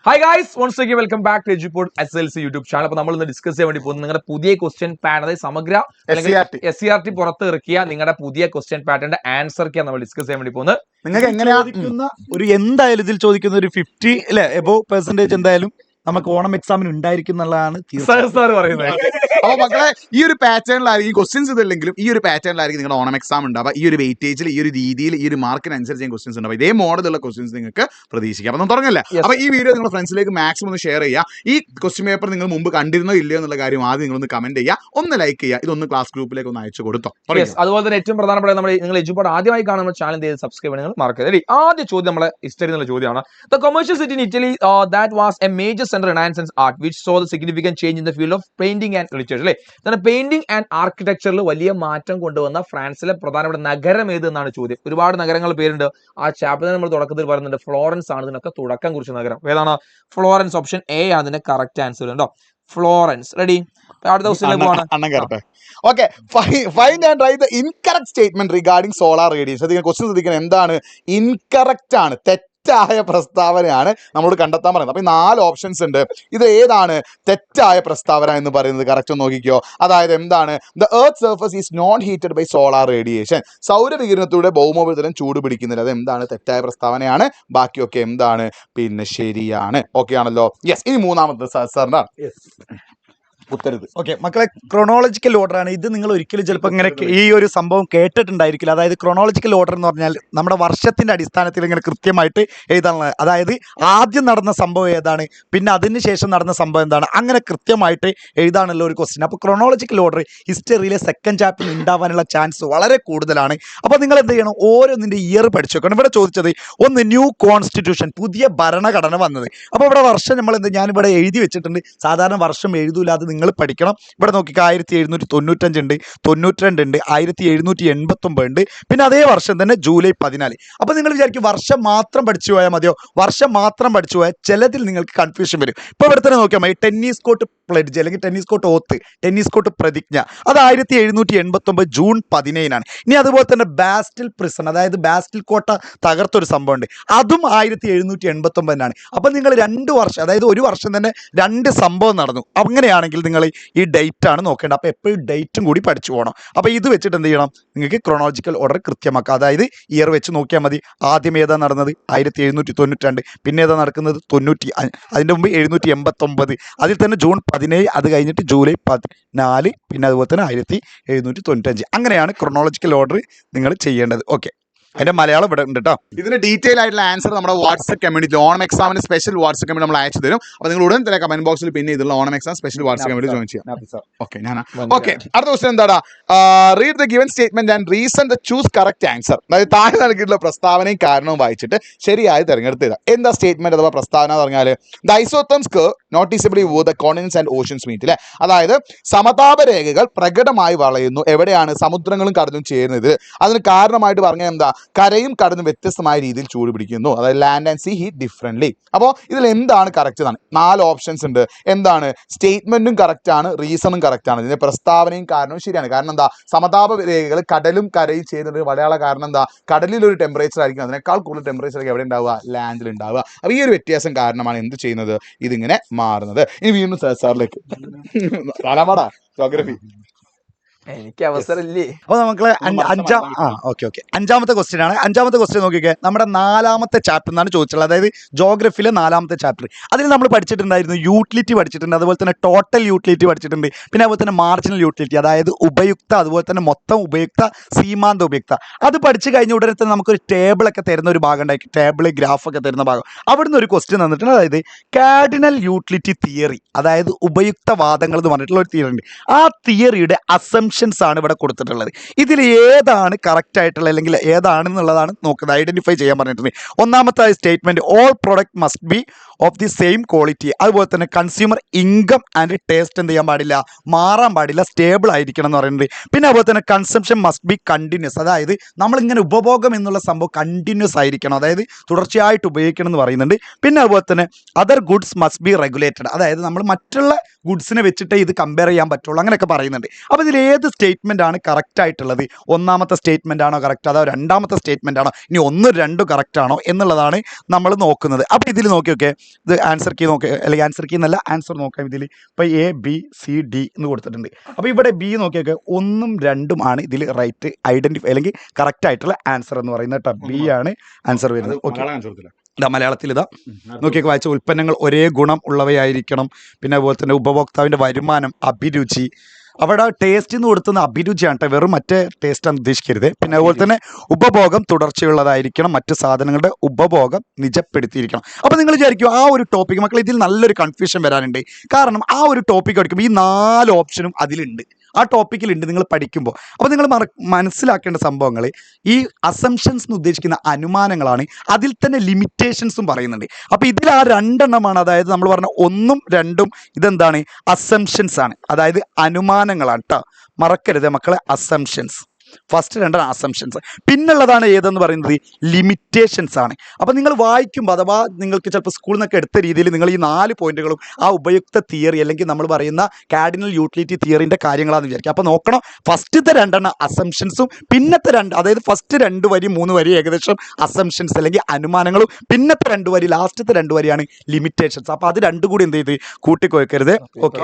Hi guys, once again welcome back to Edupod SLC YouTube channel. അപ്പോൾ നമ്മൾ ഇന്ന് discuss ചെയ്യാൻ വേണ്ടി പോകുന്നത് നിങ്ങളുടെ പുതിയ ക്വസ്റ്റ്യൻ പാറ്റേൺ, അതായത് സമഗ്ര SCRT പുറത്ത് ഇറക്കിയ നിങ്ങളുടെ പുതിയ ക്വസ്റ്റ്യൻ പാറ്റേണിന്റെ ആൻസർ ഒക്കെയാണ് നമ്മൾ ഡിസ്കസ് ചെയ്യാൻ വേണ്ടി പോകുന്നത്. നിങ്ങൾക്ക് എങ്ങനെയാ ഒരു എന്തായാലും ഇതിൽ ചോദിക്കുന്ന ഒരു 50 അല്ലെ എബോവ് പെർസെന്റേജ് എന്തായാലും നമുക്ക് ഓണം എക്സാമിന് ഉണ്ടായിരിക്കും എന്നുള്ളതാണ് സാർ പറയുന്നത്. അപ്പൊ മക്കളെ ഈ ഒരു പാറ്റേണിലായിരിക്കും ക്വസ്റ്റ്യൻസ് ഇതല്ലെങ്കിലും ഈ ഒരു പാറ്റേണിലായിരിക്കും നിങ്ങളുടെ ഓണം എക്സാം ഉണ്ടാവുക. ഈ ഒരു വെയിറ്റേജിൽ ഈ ഒരു രീതിയിൽ ഈ ഒരു മാർക്കിനനുസരിച്ച് ക്വസ്റ്റ്യൻസ് ഉണ്ടാവും. ഇതേ മോഡലുള്ള ക്വസ്റ്റ്യൻസ് നിങ്ങൾക്ക് പ്രതീക്ഷിക്കാം. അപ്പൊ നമുക്ക് തുടങ്ങല്ലേ. അപ്പൊ ഈ വീഡിയോ നിങ്ങളുടെ ഫ്രണ്ട്സിലേക്ക് മാക്സിമം ഒന്ന് ഷെയർ ചെയ്യുക. ഈ ക്വസ്റ്റ്യൻ പേപ്പർ നിങ്ങൾ മുമ്പ് കണ്ടിരുന്നോ ഇല്ലയോ എന്നുള്ള കാര്യം ആദ്യം നിങ്ങളൊന്ന് കമന്റ് ചെയ്യുക, ഒന്ന് ലൈക്ക് ചെയ്യുക, ഇതൊന്ന് ക്ലാസ് ഗ്രൂപ്പിലേക്ക് ഒന്ന് അയച്ചു കൊടുത്തോ. അതുപോലെ തന്നെ ഏറ്റവും പ്രധാനപ്പെട്ട നമ്മൾ നിങ്ങൾ എജുപോഡ് ആദ്യമായി കാണുന്ന ചാനൽ ചെയ്ത് സബ്സ്ക്രൈബ് നിങ്ങൾ മറക്കരുത്. ആദ്യ ചോദ്യം നമ്മളെ ഹിസ്റ്ററി എന്നുള്ള ചോദ്യമാണ്. The commercial city in Italy that was A major centre renaissance art which so the significant change in the field of painting and literature. അല്ലേ, പെയിന്റിംഗ് ആൻഡ് ആർക്കിടെക്ചറിൽ വലിയ മാറ്റം കൊണ്ടുവന്ന ഫ്രാൻസിലെ പ്രധാനപ്പെട്ട നഗരം ഏത് എന്നാണ് ചോദ്യം. ഒരുപാട് നഗരങ്ങൾ പേരുണ്ട്. ആ ചാപ്റ്റർ നമ്മൾ തുടക്കത്തിൽ പറയുന്നുണ്ട് ഫ്ലോറൻസ് ആണ് ഇതിനൊക്കെ തുടക്കം കുറിച്ച നഗരം. ഏതാണ്? ഫ്ലോറൻസ്. ഓപ്ഷൻ എ ആണ് ഇതിന്റെ കറക്റ്റ് ആൻസർ. ഉണ്ടോ? ഫ്ലോറൻസ്. റെഡി? അടുത്ത ദിവസത്തിലേക്ക് പോകണം. Okay, find and write the incorrect statement regarding solar radiation. അത് ക്വസ്റ്റ്യൻ ശ്രദ്ധിക്കണം. എന്താണ് ഇൻകറക്റ്റ് ആണ്, തെറ്റായ പ്രസ്താവനയാണ് നമ്മളോട് കണ്ടെത്താൻ പറയുന്നത്. അപ്പൊ 4 ഓപ്ഷൻസ് ഉണ്ട്. ഇത് ഏതാണ് തെറ്റായ പ്രസ്താവന എന്ന് പറയുന്നത്? കറക്റ്റ് നോക്കിക്കോ. അതായത് എന്താണ്? The earth surface is not heated by solar radiation. സൗരവികിരണത്തിലൂടെ ഭൗമോപരിതലം ചൂട് പിടിക്കുന്നില്ല. അത് എന്താണ്? തെറ്റായ പ്രസ്താവനയാണ്. ബാക്കിയൊക്കെ എന്താണ്? പിന്നെ ശരിയാണ്. ഓക്കെ ആണല്ലോ. യെസ്. ഇനി മൂന്നാമത്തെ സാറിനാണ് ഉത്തരവ്. ഓക്കെ മക്കളെ, ക്രോണോളജിക്കൽ ഓർഡർ ആണ് ഇത്. നിങ്ങൾ ഒരിക്കലും ചിലപ്പോൾ ഇങ്ങനെ ഈ ഒരു സംഭവം കേട്ടിട്ടുണ്ടായിരിക്കില്ല. അതായത് ക്രോണോളജിക്കൽ ഓർഡർ എന്ന് പറഞ്ഞാൽ നമ്മുടെ വർഷത്തിന്റെ അടിസ്ഥാനത്തിൽ ഇങ്ങനെ കൃത്യമായിട്ട് എഴുതാനുള്ളത്. അതായത് ആദ്യം നടന്ന സംഭവം ഏതാണ്, പിന്നെ അതിന് ശേഷം നടന്ന സംഭവം എന്താണ്, അങ്ങനെ കൃത്യമായിട്ട് എഴുതാനുള്ള ഒരു ക്വസ്റ്റ്യൻ. അപ്പോൾ ക്രോണോളജിക്കൽ ഓർഡർ ഹിസ്റ്ററിയിലെ സെക്കൻഡ് ചാപ്റ്ററിൽ ഉണ്ടാവാനുള്ള ചാൻസ് വളരെ കൂടുതലാണ്. അപ്പോൾ നിങ്ങൾ എന്ത് ചെയ്യണം? ഓരോന്നിൻ്റെ ഇയർ പഠിച്ചു വെക്കണം. ഇവിടെ ചോദിച്ചത് ഒന്ന് ന്യൂ കോൺസ്റ്റിറ്റ്യൂഷൻ, പുതിയ ഭരണഘടന വന്നത്. അപ്പോൾ ഇവിടെ വർഷം നമ്മൾ ഞാനിവിടെ എഴുതി വെച്ചിട്ടുണ്ട്. സാധാരണ വർഷം എഴുതൂല, അത് നിങ്ങൾ പഠിക്കണം. ഇവിടെ നോക്കിക്കുക, 1795 ഉണ്ട്, 92 ഉണ്ട്, 1789 ഉണ്ട്, പിന്നെ അതേ വർഷം തന്നെ ജൂലൈ 14. അപ്പോൾ നിങ്ങൾ വിചാരിക്കും വർഷം മാത്രം പഠിച്ചു പോയാൽ മതിയോ? വർഷം മാത്രം പഠിച്ചു പോയാൽ ചിലതിൽ നിങ്ങൾക്ക് കൺഫ്യൂഷൻ വരും. ഇപ്പോൾ ഇവിടെ തന്നെ നോക്കിയാൽ മതി. ടെന്നീസ് കോർട്ട് പ്ലെഡ്ജ് അല്ലെങ്കിൽ ടെന്നീസ് കോർട്ട് ഓത്ത്, ടെന്നീസ് കോർട്ട് പ്രതിജ്ഞ, അത് 1789 ജൂൺ 15. ഇനി അതുപോലെ തന്നെ ബാസ്റ്റിൽ പ്രിസൺ, അതായത് ബാസ്റ്റിൽ കോട്ട തകർത്തൊരു സംഭവമുണ്ട്, അതും 1789. അപ്പം നിങ്ങൾ 2 വർഷം, അതായത് ഒരു വർഷം തന്നെ 2 സംഭവം നടന്നു. അങ്ങനെയാണെങ്കിൽ നിങ്ങൾ ഈ ഡേറ്റ് ആണ് നോക്കേണ്ടത്. അപ്പോൾ എപ്പോഴും ഡേറ്റും കൂടി പഠിച്ചു പോകണം. അപ്പോൾ ഇത് വെച്ചിട്ട് എന്ത് ചെയ്യണം? നിങ്ങൾക്ക് ക്രോണോളജിക്കൽ ഓർഡർ കൃത്യമാക്കുക. അതായത് ഇയർ വെച്ച് നോക്കിയാൽ മതി. ആദ്യം ഏതാ നടന്നത്? 1792. പിന്നെ ഏതാ നടക്കുന്നത്? 90. അതിൻ്റെ മുമ്പ് 789. അതിൽ തന്നെ ജൂൺ 17, അത് കഴിഞ്ഞിട്ട് ജൂലൈ 14, പിന്നെ അതുപോലെ തന്നെ 1795. അങ്ങനെയാണ് ക്രോണോളജിക്കൽ ഓർഡർ നിങ്ങൾ ചെയ്യേണ്ടത്. ഓക്കെ, അതിന്റെ മലയാളം ഇവിടെ ഉണ്ട് കേട്ടോ. ഇതിന് ഡീറ്റെയിൽ ആയിട്ടുള്ള ആൻസർ നമ്മുടെ വാട്സ്ആപ്പ് കമ്മ്യൂണിറ്റി, ഓണം എക്സാമിന് സ്പെഷ്യൽ വാട്സ്ആപ്പ് കമ്മ്യൂണിറ്റി നമ്മൾ അയച്ചു തരും. അപ്പോൾ നിങ്ങൾ ഉടൻ തന്നെ കമന്റ് ബോക്സിൽ പിന്നെ ഇതിലുള്ള Onam exam special WhatsApp community join ചെയ്യാം. Okay, okay. അടുത്ത ക്വസ്റ്റ്യൻ എന്താടാ? Read the given statement and reason the choose correct answer. അതായത് താഴെ നൽകിയിട്ടുള്ള പ്രസ്താവനയും കാരണവും വായിച്ചിട്ട് ശരിയായി തിരഞ്ഞെടുത്തില്ല. എന്താ സ്റ്റേറ്റ്മെന്റ് അഥവാ പ്രസ്താവന എന്ന് പറഞ്ഞാൽ? The ഐസോതെർമ്സ് curve noticeably where the continents and oceans meet. അല്ലേ, അതായത് സമതാപ രേഖകൾ പ്രകടമായി വളയുന്നു എവിടെയാണ്? സമുദ്രങ്ങളും കടലും ചേരുന്നത്. അതിന് കാരണമായിട്ട് പറഞ്ഞാൽ എന്താ? കരയും കടലും വ്യത്യസ്തമായ രീതിയിൽ ചൂട് പിടിക്കുന്നു. അതായത് land and sea heat differently. അപ്പോൾ ഇതിൽ എന്താണ് കറക്റ്റ് എന്നാണ്? 4 ഓപ്ഷൻസ് ഉണ്ട്. എന്താണ്? സ്റ്റേറ്റ്മെന്റും കറക്റ്റ് ആണ്, റീസണും കറക്റ്റ് ആണ്, ഇതിന്റെ പ്രസ്താവനയും കാരണവും ശരിയാണ്. കാരണം എന്താ? സമതാപ രേഖകൾ കടലും കരയും ചെയ്യുന്നത് വളരെയുള്ള കാരണം എന്താ? കടലിലൊരു ടെമ്പറേച്ചർ ആയിരിക്കും, അതിനേക്കാൾ കൂടുതൽ ടെമ്പറേച്ചർ എവിടെ ഉണ്ടാവുക? ലാൻഡിൽ ഉണ്ടാവുക. അപ്പോൾ ഈ ഒരു വ്യത്യാസം കാരണമാണ് എന്ത് ചെയ്യുന്നത്? ഇതിങ്ങനെ മാറുന്നത്. ഇനി വീണ്ടും സാറിലേക്ക് നാലാമാടാ ജോഗ്രഫി. എനിക്ക് അവസരമില്ലേ. അപ്പോൾ നമുക്ക് അഞ്ചാമത്തെ ക്വസ്റ്റ്യൻ ആണ്. അഞ്ചാമത്തെ ക്വസ്റ്റ്യൻ നോക്കിക്കേ. നമ്മുടെ 4ാമത്തെ ചാപ്റ്റർ എന്നാണ് ചോദിച്ചുള്ളത്. അതായത് ജോഗ്രഫിയിലെ 4ാമത്തെ ചാപ്റ്റർ. അതിൽ നമ്മൾ പഠിച്ചിട്ടുണ്ടായിരുന്നു യൂട്ടിലിറ്റി പഠിച്ചിട്ടുണ്ട്, അതുപോലെ തന്നെ ടോട്ടൽ യൂട്ടിലിറ്റി പഠിച്ചിട്ടുണ്ട്, പിന്നെ അതുപോലെ തന്നെ മാർജിനൽ യൂട്ടിലിറ്റി, അതായത് ഉപയുക്ത, അതുപോലെ തന്നെ മൊത്തം ഉപയുക്ത, സീമാന്ത ഉപയുക്ത. അത് പഠിച്ചു കഴിഞ്ഞ ഉടനെ തന്നെ നമുക്കൊരു ടേബിളൊക്കെ തരുന്ന ഒരു ഭാഗം ഉണ്ടായിരിക്കും, ടേബിൾ ഗ്രാഫൊക്കെ തരുന്ന ഭാഗം. അവിടുന്ന് ഒരു ക്വസ്റ്റ്യൻ തന്നിട്ടുണ്ട്. അതായത് കാർഡിനൽ യൂട്ടിലിറ്റി തിയറി, അതായത് ഉപയുക്ത വാദങ്ങൾ എന്ന് പറഞ്ഞിട്ടുള്ള ഒരു തിയറി ഉണ്ട്. ആ തിയറിയുടെ അസംഷൻസ് ആണ് ഇവിടെ കൊടുത്തിട്ടുള്ളത്. ഇതിൽ ഏതാണ് കറക്റ്റ് ആയിട്ടുള്ള അല്ലെങ്കിൽ ഏതാണെന്നുള്ളതാണ് നോക്കുന്നത്, ഐഡന്റിഫൈ ചെയ്യാൻ പറഞ്ഞിട്ടുണ്ട്. ഒന്നാമത്തെ statement, all product must be of the same quality. അതുപോലെ തന്നെ കൺസ്യൂമർ ഇൻകം ആൻഡ് ടേസ്റ്റ് എന്ത് ചെയ്യാൻ പാടില്ല? മാറാൻ പാടില്ല, സ്റ്റേബിൾ ആയിരിക്കണം എന്ന് പറയുന്നത്. പിന്നെ അതുപോലെ തന്നെ കൺസംഷൻ മസ്റ്റ് ബി കണ്ടിന്യൂസ്, അതായത് നമ്മളിങ്ങനെ ഉപഭോഗം എന്നുള്ള സംഭവം കണ്ടിന്യൂസ് ആയിരിക്കണം, അതായത് തുടർച്ചയായിട്ട് ഉപയോഗിക്കണം എന്ന് പറയുന്നുണ്ട്. പിന്നെ അതുപോലെ തന്നെ other goods must be regulated, അതായത് നമ്മൾ മറ്റുള്ള ഗുഡ്സിനെ വെച്ചിട്ട് ഇത് കമ്പയർ ചെയ്യാൻ പറ്റുള്ളൂ, അങ്ങനെയൊക്കെ പറയുന്നുണ്ട്. അപ്പോൾ ഇതിൽ ഏത് സ്റ്റേറ്റ്മെന്റ് ആണ് കറക്റ്റ് ആയിട്ടുള്ളത്, ഒന്നാമത്തെ സ്റ്റേറ്റ്മെന്റ് ആണോ കറക്റ്റ്, അതോ രണ്ടാമത്തെ സ്റ്റേറ്റ്മെന്റ് ആണോ, ഇനി ഒന്നും രണ്ടും കറക്റ്റ് ആണോ എന്നുള്ളതാണ് നമ്മൾ നോക്കുന്നത്. അപ്പോൾ ഇതിൽ നോക്കിയൊക്കെ ഇത് ആൻസർ കീ നോക്കി, അല്ലെങ്കിൽ ആൻസർ കീ എന്നല്ല ആൻസർ നോക്കാം. ഇതിൽ ഇപ്പോൾ ABCD എന്ന് കൊടുത്തിട്ടുണ്ട്. അപ്പോൾ ഇവിടെ B നോക്കിയൊക്കെ 1ഉം 2ഉം ആണ് ഇതിൽ റൈറ്റ് ഐഡന്റിഫൈ അല്ലെങ്കിൽ കറക്റ്റ് ആയിട്ടുള്ള ആൻസർ എന്ന് പറയുന്നത് കേട്ടോ. B ആണ് ആൻസർ വരുന്നത്. ഓക്കെ, ഇതാ മലയാളത്തിൽ ഇതാ നോക്കിയൊക്കെ വായിച്ച ഉൽപ്പന്നങ്ങൾ ഒരേ ഗുണം ഉള്ളവയായിരിക്കണം. പിന്നെ അതുപോലെ തന്നെ ഉപഭോക്താവിൻ്റെ വരുമാനം, അഭിരുചി, അവിടെ ടേസ്റ്റ് എന്ന് കൊടുത്തുന്ന അഭിരുചിയാണ് കേട്ടോ, വെറും മറ്റേ ടേസ്റ്റാണ് ഉദ്ദേശിക്കരുത്. പിന്നെ അതുപോലെ തന്നെ ഉപഭോഗം തുടർച്ചയുള്ളതായിരിക്കണം, മറ്റ് സാധനങ്ങളുടെ ഉപഭോഗം നിജപ്പെടുത്തിയിരിക്കണം. അപ്പോൾ നിങ്ങൾ വിചാരിക്കും ആ ഒരു ടോപ്പിക് മക്കൾ ഇതിൽ നല്ലൊരു കൺഫ്യൂഷൻ വരാനുണ്ട്. കാരണം ആ ഒരു ടോപ്പിക് പഠിക്കുമ്പോൾ ഈ 4 ഓപ്ഷനും അതിലുണ്ട്, ആ ടോപ്പിക്കിലുണ്ട് നിങ്ങൾ പഠിക്കുമ്പോൾ. അപ്പോൾ നിങ്ങൾ മനസ്സിലാക്കേണ്ട സംഭവങ്ങൾ ഈ അസംഷൻസ് എന്ന് ഉദ്ദേശിക്കുന്ന അനുമാനങ്ങളാണ്. അതിൽ തന്നെ ലിമിറ്റേഷൻസും പറയുന്നുണ്ട്. അപ്പോൾ ഇതിൽ ആ 2 എണ്ണമാണ്, അതായത് നമ്മൾ പറഞ്ഞ 1ഉം 2ഉം ഇതെന്താണ്, അസംഷൻസ് ആണ്, അതായത് അനുമാനങ്ങളാണ് കേട്ടോ. മറക്കരുത് മക്കളെ, അസംഷൻസ്. ഫസ്റ്റ് 2 അസംഷൻസ്, പിന്നുള്ളതാണ് ഏതെന്ന് പറയുന്നത് ലിമിറ്റേഷൻസ് ആണ്. അപ്പോൾ നിങ്ങൾ വായിക്കുമ്പോൾ അഥവാ നിങ്ങൾക്ക് ചിലപ്പോൾ സ്കൂളിൽ നിന്നൊക്കെ എടുത്ത രീതിയിൽ നിങ്ങൾ ഈ 4 പോയിന്റുകളും ആ ഉപയുക്ത തിയറി അല്ലെങ്കിൽ നമ്മൾ പറയുന്ന കാർഡിനൽ യൂട്ടിലിറ്റി തിയറിൻ്റെ കാര്യങ്ങളാണെന്ന് വിചാരിക്കുക. അപ്പോൾ നോക്കണം, ഫസ്റ്റത്തെ 2 അസംഷൻസും പിന്നത്തെ 2, അതായത് ഫസ്റ്റ് 2 വരി 3 വരി ഏകദേശം അസംഷൻസ് അല്ലെങ്കിൽ അനുമാനങ്ങളും, പിന്നത്തെ 2 വരി ലാസ്റ്റത്തെ 2 വരിയാണ് ലിമിറ്റേഷൻസ്. അപ്പോൾ അത് 2 കൂടി എന്ത് ചെയ്ത് കൂട്ടിക്കൊയ്ക്കരുത്. ഓക്കെ,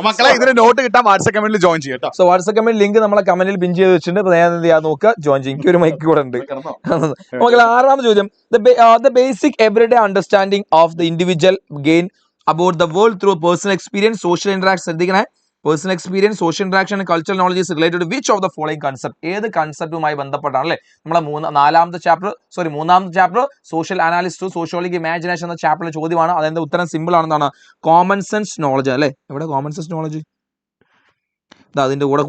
മക്കളെ ഇതിന് നോട്ട് കിട്ടാൻ വാട്സ്ആപ്പ് കമന്റിൽ ജോയിൻ ചെയ്യാം. സോ വാട്സ്ആപ്പ് കമന്റ് ലിങ്ക് നമ്മളെ കമന്റിൽ പിൻ ചെയ്ത് വെച്ചിട്ടുണ്ട്. അപ്പോൾ ഞാൻ എന്ത് ചെയ്യാൻ നോക്കുക, ജോയിൻ ചെയ്യും. എനിക്ക് ഒരു മൈക്ക് കൂടെ ഉണ്ട്. മക്കളെ 6ാമത്തെ ചോദ്യം, the basic everyday understanding of the individual gain about the world through personal experience, social interaction. ശ്രദ്ധിക്കണേ, personal experience, social interaction and cultural knowledge is related to which of the following concept. ഏത് കൺസെപ്റ്റുമായി ബന്ധപ്പെട്ടാണ് അല്ലേ നമ്മളെ 3ാമത്തെ chapter social analysis to sociology imagination എന്ന ചാപ്റ്ററിലെ ചോദ്യമാണ്. അതിന്റെ ഉത്തരം സിമ്പിൾ ആണെന്നാണ്, കോമൺ സെൻസ് നോളജ് അല്ലേ. എവിടെ കോമൺ സെൻസ് നോളജ്? അതിന്റെ കൂടെ